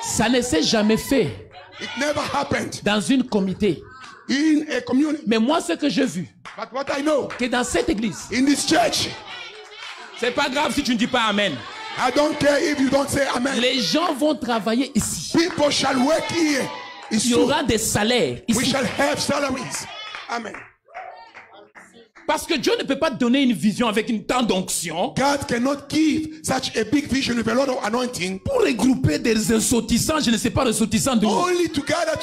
Speaker 2: Ça ne s'est jamais fait
Speaker 3: It never happened
Speaker 2: dans une comité.
Speaker 3: in a community.
Speaker 2: Mais moi, ce que j'ai vu,
Speaker 3: But what I know,
Speaker 2: que dans cette église,
Speaker 3: in this church,
Speaker 2: c'est pas grave si tu ne dis pas Amen.
Speaker 3: I don't care if you don't say amen.
Speaker 2: Les gens vont travailler ici.
Speaker 3: People shall work here. It's
Speaker 2: Il y
Speaker 3: true.
Speaker 2: aura des salaires
Speaker 3: We
Speaker 2: ici.
Speaker 3: shall have salaries. Amen.
Speaker 2: Parce que Dieu ne peut pas te donner une vision avec une tant d'onction
Speaker 3: God cannot give such a big vision with a lot of anointing.
Speaker 2: pour regrouper des insautissants, je ne sais pas, ressortissants de où.
Speaker 3: Only together,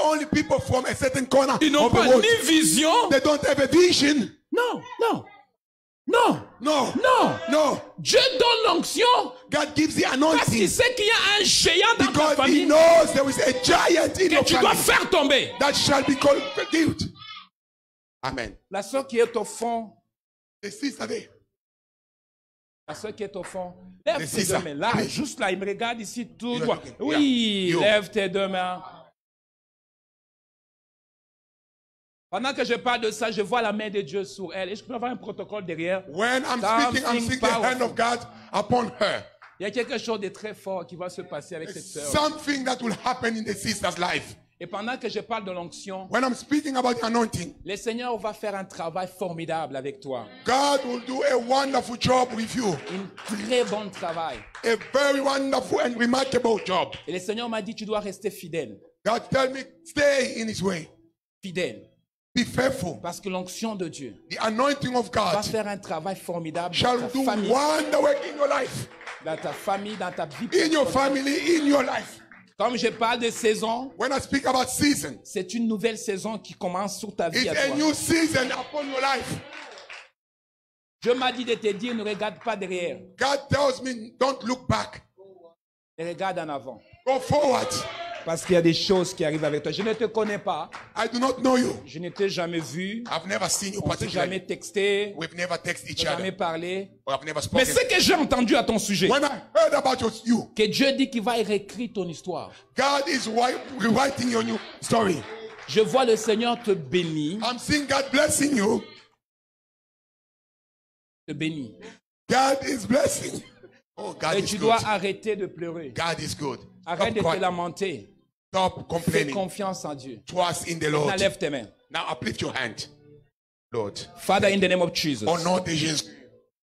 Speaker 3: only people from a certain corner
Speaker 2: Ils n'ont
Speaker 3: of the
Speaker 2: pas
Speaker 3: world.
Speaker 2: ni vision.
Speaker 3: They don't have a vision.
Speaker 2: Non, non, non,
Speaker 3: No,
Speaker 2: non.
Speaker 3: no.
Speaker 2: Dieu donne l'onction
Speaker 3: God gives the
Speaker 2: parce qu'il
Speaker 3: anointing
Speaker 2: sait qu'il y a un géant dans ta
Speaker 3: because He
Speaker 2: famille
Speaker 3: knows there is a giant in
Speaker 2: que
Speaker 3: your
Speaker 2: tu dois
Speaker 3: family
Speaker 2: faire tomber.
Speaker 3: that shall be called guilt. Amen.
Speaker 2: La soeur qui est au fond,
Speaker 3: The sister there.
Speaker 2: la soeur qui est au fond, lève
Speaker 3: Mais
Speaker 2: tes
Speaker 3: c'est
Speaker 2: deux
Speaker 3: ça.
Speaker 2: mains. Là,
Speaker 3: Oui.
Speaker 2: juste là, il me regarde ici tout
Speaker 3: You are
Speaker 2: droit.
Speaker 3: looking.
Speaker 2: Oui,
Speaker 3: Yeah. You.
Speaker 2: lève tes deux mains. Pendant que je parle de ça, je vois la main de Dieu sur elle. Et je peux avoir un protocole derrière.
Speaker 3: When I'm
Speaker 2: Something
Speaker 3: speaking, I'm seeing the hand of God upon her.
Speaker 2: Il y a quelque chose de très fort qui va se passer avec cette sœur.
Speaker 3: Something that will happen in the sister's life.
Speaker 2: Et pendant que je parle de l'onction,
Speaker 3: When I'm speaking about the anointing,
Speaker 2: le Seigneur va faire un travail formidable avec toi.
Speaker 3: God will do a wonderful job with you.
Speaker 2: Un très bon travail.
Speaker 3: A very wonderful and remarkable job.
Speaker 2: Et le Seigneur m'a dit, tu dois rester fidèle.
Speaker 3: God tell me, stay in His way.
Speaker 2: Fidèle.
Speaker 3: Be faithful.
Speaker 2: Parce que l'onction de Dieu
Speaker 3: The anointing of
Speaker 2: va
Speaker 3: God
Speaker 2: faire un travail formidable dans
Speaker 3: shall
Speaker 2: ta
Speaker 3: do
Speaker 2: famille,
Speaker 3: wonder work in your life,
Speaker 2: dans ta vie.
Speaker 3: in your family, in your life.
Speaker 2: Comme je parle de saison,
Speaker 3: When I speak about season,
Speaker 2: c'est une nouvelle saison qui commence sur ta vie
Speaker 3: it's
Speaker 2: à
Speaker 3: a
Speaker 2: toi.
Speaker 3: new season upon your life.
Speaker 2: Dieu m'a dit de te dire, ne regarde pas derrière.
Speaker 3: God tells me, don't look back.
Speaker 2: Ne regarde en avant.
Speaker 3: Go forward.
Speaker 2: Parce qu'il y a des choses qui arrivent avec toi. Je ne te connais pas.
Speaker 3: I do not know you.
Speaker 2: Je ne t'ai jamais vu.
Speaker 3: I've never seen you
Speaker 2: On ne s'est
Speaker 3: particularly.
Speaker 2: jamais texté.
Speaker 3: We've never texted each
Speaker 2: On n'a jamais
Speaker 3: other.
Speaker 2: parlé.
Speaker 3: Or I've never
Speaker 2: Mais
Speaker 3: spoken.
Speaker 2: ce que j'ai entendu à ton sujet,
Speaker 3: When I heard about you,
Speaker 2: que Dieu dit qu'il va réécrire ton histoire.
Speaker 3: God is rewriting your new story.
Speaker 2: Je vois le Seigneur te bénir.
Speaker 3: I'm seeing God blessing you.
Speaker 2: Te bénir.
Speaker 3: God is blessing. Oh, God
Speaker 2: Et
Speaker 3: is
Speaker 2: tu
Speaker 3: good.
Speaker 2: dois arrêter de pleurer.
Speaker 3: God is good.
Speaker 2: Arrête de
Speaker 3: Stop
Speaker 2: te
Speaker 3: crying.
Speaker 2: lamenter.
Speaker 3: Stop
Speaker 2: Fais
Speaker 3: complaining.
Speaker 2: confiance en Dieu.
Speaker 3: Trust in the Lord.
Speaker 2: Maintenant, lève tes mains.
Speaker 3: Now uplift your hand. Lord.
Speaker 2: Father, in the name of Jesus,
Speaker 3: Au nom de Jésus.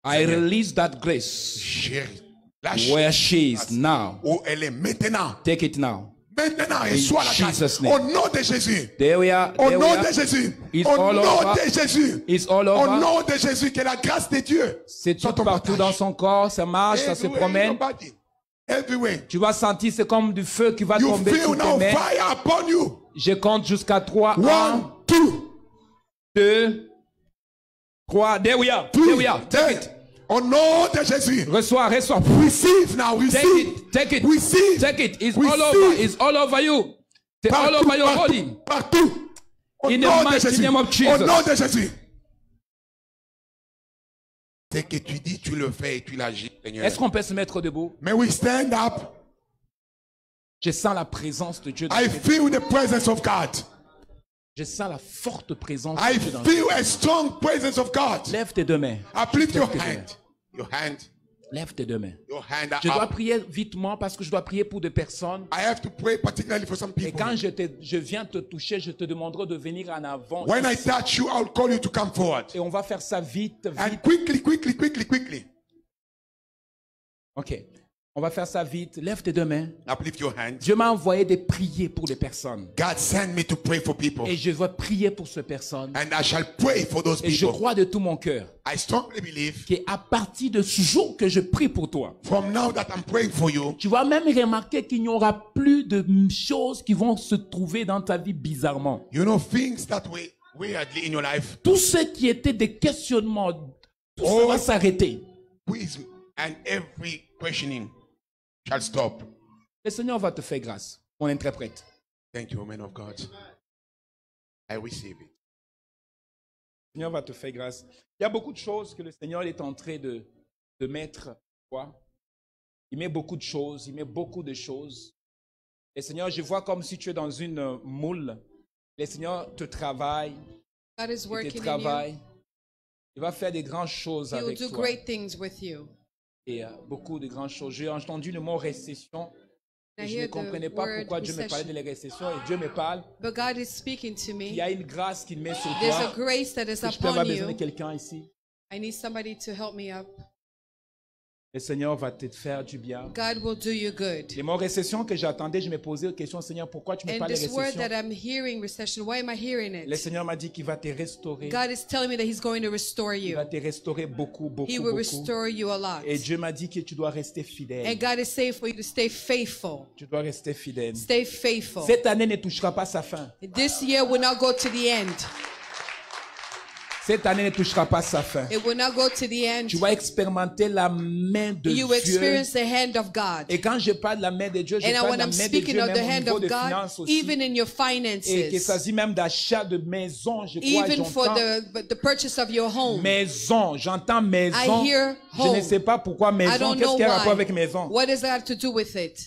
Speaker 2: I release that grace
Speaker 3: Chérie. Lâche.
Speaker 2: where she is now.
Speaker 3: Où elle est maintenant.
Speaker 2: Take it now.
Speaker 3: Maintenant, et
Speaker 2: In
Speaker 3: soit la grâce.
Speaker 2: Jesus' name.
Speaker 3: Au nom de Jésus.
Speaker 2: There we are.
Speaker 3: Au
Speaker 2: There we
Speaker 3: nom
Speaker 2: are.
Speaker 3: de Jésus.
Speaker 2: It's
Speaker 3: Au
Speaker 2: all
Speaker 3: nom
Speaker 2: over.
Speaker 3: de Jésus.
Speaker 2: It's all
Speaker 3: Au
Speaker 2: over.
Speaker 3: nom de Jésus, que la grâce de Dieu
Speaker 2: C'est
Speaker 3: soit
Speaker 2: tout
Speaker 3: ton
Speaker 2: partout
Speaker 3: partage.
Speaker 2: dans son corps. Ça marche, ça se
Speaker 3: Everywhere in
Speaker 2: promène.
Speaker 3: your body. Everywhere.
Speaker 2: Tu vas sentir, c'est comme du feu qui va
Speaker 3: You
Speaker 2: tomber
Speaker 3: feel
Speaker 2: sur tes
Speaker 3: now
Speaker 2: mains.
Speaker 3: fire upon you.
Speaker 2: Je compte jusqu'à 3.
Speaker 3: 1, 2,
Speaker 2: 2, 3. There we are. There we are. Take it.
Speaker 3: Au nom de Jésus.
Speaker 2: Reçois, reçois.
Speaker 3: Receive now.
Speaker 2: Take
Speaker 3: Receive.
Speaker 2: it. Take it.
Speaker 3: Receive.
Speaker 2: Take it. It's
Speaker 3: Receive.
Speaker 2: all over. It's all over you. C'est all
Speaker 3: Partout,
Speaker 2: over your
Speaker 3: partout,
Speaker 2: body.
Speaker 3: partout. Au
Speaker 2: In the
Speaker 3: nom de
Speaker 2: mighty
Speaker 3: Jésus.
Speaker 2: name of
Speaker 3: Au
Speaker 2: Jesus.
Speaker 3: nom de Jésus. Ce que tu dis, tu le fais et tu l'agis, Seigneur.
Speaker 2: Est-ce qu'on peut se mettre debout?
Speaker 3: May we stand up.
Speaker 2: Je sens la présence de Dieu dans
Speaker 3: I
Speaker 2: cette-
Speaker 3: feel the presence of God.
Speaker 2: Je sens la forte présence
Speaker 3: I
Speaker 2: de Dieu dans
Speaker 3: feel a strong presence of God.
Speaker 2: Lève tes deux mains.
Speaker 3: Uplift your
Speaker 2: Lève tes deux mains.
Speaker 3: hand. Your hand.
Speaker 2: Lève tes deux mains.
Speaker 3: Your hand
Speaker 2: Je dois
Speaker 3: up.
Speaker 2: prier vitement parce que je dois prier pour des personnes.
Speaker 3: I have to pray particularly for some
Speaker 2: Et
Speaker 3: people.
Speaker 2: quand je viens te toucher, je te demanderai de venir en avant.
Speaker 3: When I touch you, I'll call you to come forward.
Speaker 2: Et on va faire ça vite,
Speaker 3: And
Speaker 2: vite.
Speaker 3: quickly.
Speaker 2: Ok. On va faire ça vite. Lève tes deux mains.
Speaker 3: Uplift your hand.
Speaker 2: Dieu m'a envoyé de prier pour des personnes.
Speaker 3: God sent me to pray for people.
Speaker 2: Et je vais prier pour ces personnes.
Speaker 3: And I shall pray for those
Speaker 2: Et je
Speaker 3: people.
Speaker 2: crois de tout mon cœur
Speaker 3: I strongly believe
Speaker 2: qu'à partir de ce jour que je prie pour toi,
Speaker 3: from now that I'm praying for you,
Speaker 2: tu vas même remarquer qu'il n'y aura plus de choses qui vont se trouver dans ta vie bizarrement.
Speaker 3: you know things that way weirdly in your life.
Speaker 2: Tout ce qui était des questionnements, tout ça
Speaker 3: Oh.
Speaker 2: va s'arrêter.
Speaker 3: Please, and every questioning shall stop.
Speaker 2: Le Seigneur va te faire grâce, mon interprète.
Speaker 3: Thank you, man of God. I receive it.
Speaker 2: Le Seigneur va te faire grâce. Il y a beaucoup de choses que le Seigneur est en train de mettre. Quoi? Il met beaucoup de choses, il met beaucoup de choses. Et Seigneur, je vois comme si tu es dans une moule. Le Seigneur te travaille,
Speaker 5: God is
Speaker 2: il te
Speaker 5: working in you.
Speaker 2: travaille. Il va faire des grandes choses
Speaker 5: He will
Speaker 2: avec
Speaker 5: do
Speaker 2: toi.
Speaker 5: great things with you.
Speaker 2: Et beaucoup de grandes choses. J'ai entendu le mot récession.
Speaker 5: I
Speaker 2: Et je ne
Speaker 5: hear the
Speaker 2: comprenais pas
Speaker 5: word
Speaker 2: pourquoi Dieu me parlait de
Speaker 5: recession.
Speaker 2: la récession. Et Dieu me parle.
Speaker 5: But God is speaking to
Speaker 2: Il y
Speaker 5: me.
Speaker 2: a une grâce qu'il met sur
Speaker 5: There's a
Speaker 2: toi.
Speaker 5: grace that is
Speaker 2: Est-ce que je peux avoir
Speaker 5: upon
Speaker 2: besoin de
Speaker 5: you.
Speaker 2: quelqu'un ici?
Speaker 5: I need somebody to help me up.
Speaker 2: Le Seigneur va te faire du bien.
Speaker 5: God will do you good.
Speaker 2: Les mots récession que j'attendais, je me posais la question, Seigneur, pourquoi tu me
Speaker 5: And
Speaker 2: parles de
Speaker 5: this word
Speaker 2: récession?
Speaker 5: that I'm hearing, recession, why am I hearing
Speaker 2: Le
Speaker 5: it?
Speaker 2: Seigneur m'a dit qu'il va te restaurer.
Speaker 5: God is telling me that He's going to restore
Speaker 2: Il
Speaker 5: you.
Speaker 2: va te restaurer beaucoup, beaucoup,
Speaker 5: He will
Speaker 2: beaucoup.
Speaker 5: restore you a lot.
Speaker 2: Et Dieu m'a dit que tu dois rester fidèle.
Speaker 5: And God is saying for you to stay faithful.
Speaker 2: Tu dois rester fidèle.
Speaker 5: Stay faithful.
Speaker 2: Cette année ne touchera pas sa fin.
Speaker 5: This year will not go to the end.
Speaker 2: Cette année ne touchera pas sa fin.
Speaker 5: It will not go to the end.
Speaker 2: Tu vas expérimenter la main de
Speaker 5: You will
Speaker 2: Dieu.
Speaker 5: experience the hand of God.
Speaker 2: Et quand je parle de la main de Dieu, je
Speaker 5: And
Speaker 2: parle
Speaker 5: when
Speaker 2: de la
Speaker 5: I'm
Speaker 2: main de
Speaker 5: speaking
Speaker 2: Dieu
Speaker 5: of the
Speaker 2: même au
Speaker 5: hand
Speaker 2: niveau
Speaker 5: of
Speaker 2: de
Speaker 5: God,
Speaker 2: finances aussi.
Speaker 5: even in your
Speaker 2: Et qu'il
Speaker 5: finances,
Speaker 2: s'agit même d'achat de maison, je crois,
Speaker 5: even for
Speaker 2: j'entends.
Speaker 5: the purchase of your home.
Speaker 2: Maison, j'entends maison.
Speaker 5: I hear
Speaker 2: Je ne
Speaker 5: home.
Speaker 2: sais pas pourquoi
Speaker 5: I
Speaker 2: maison.
Speaker 5: don't
Speaker 2: Qu'est-ce
Speaker 5: know
Speaker 2: qu'il y a rapport
Speaker 5: why.
Speaker 2: avec maison?
Speaker 5: What does that have to do with it?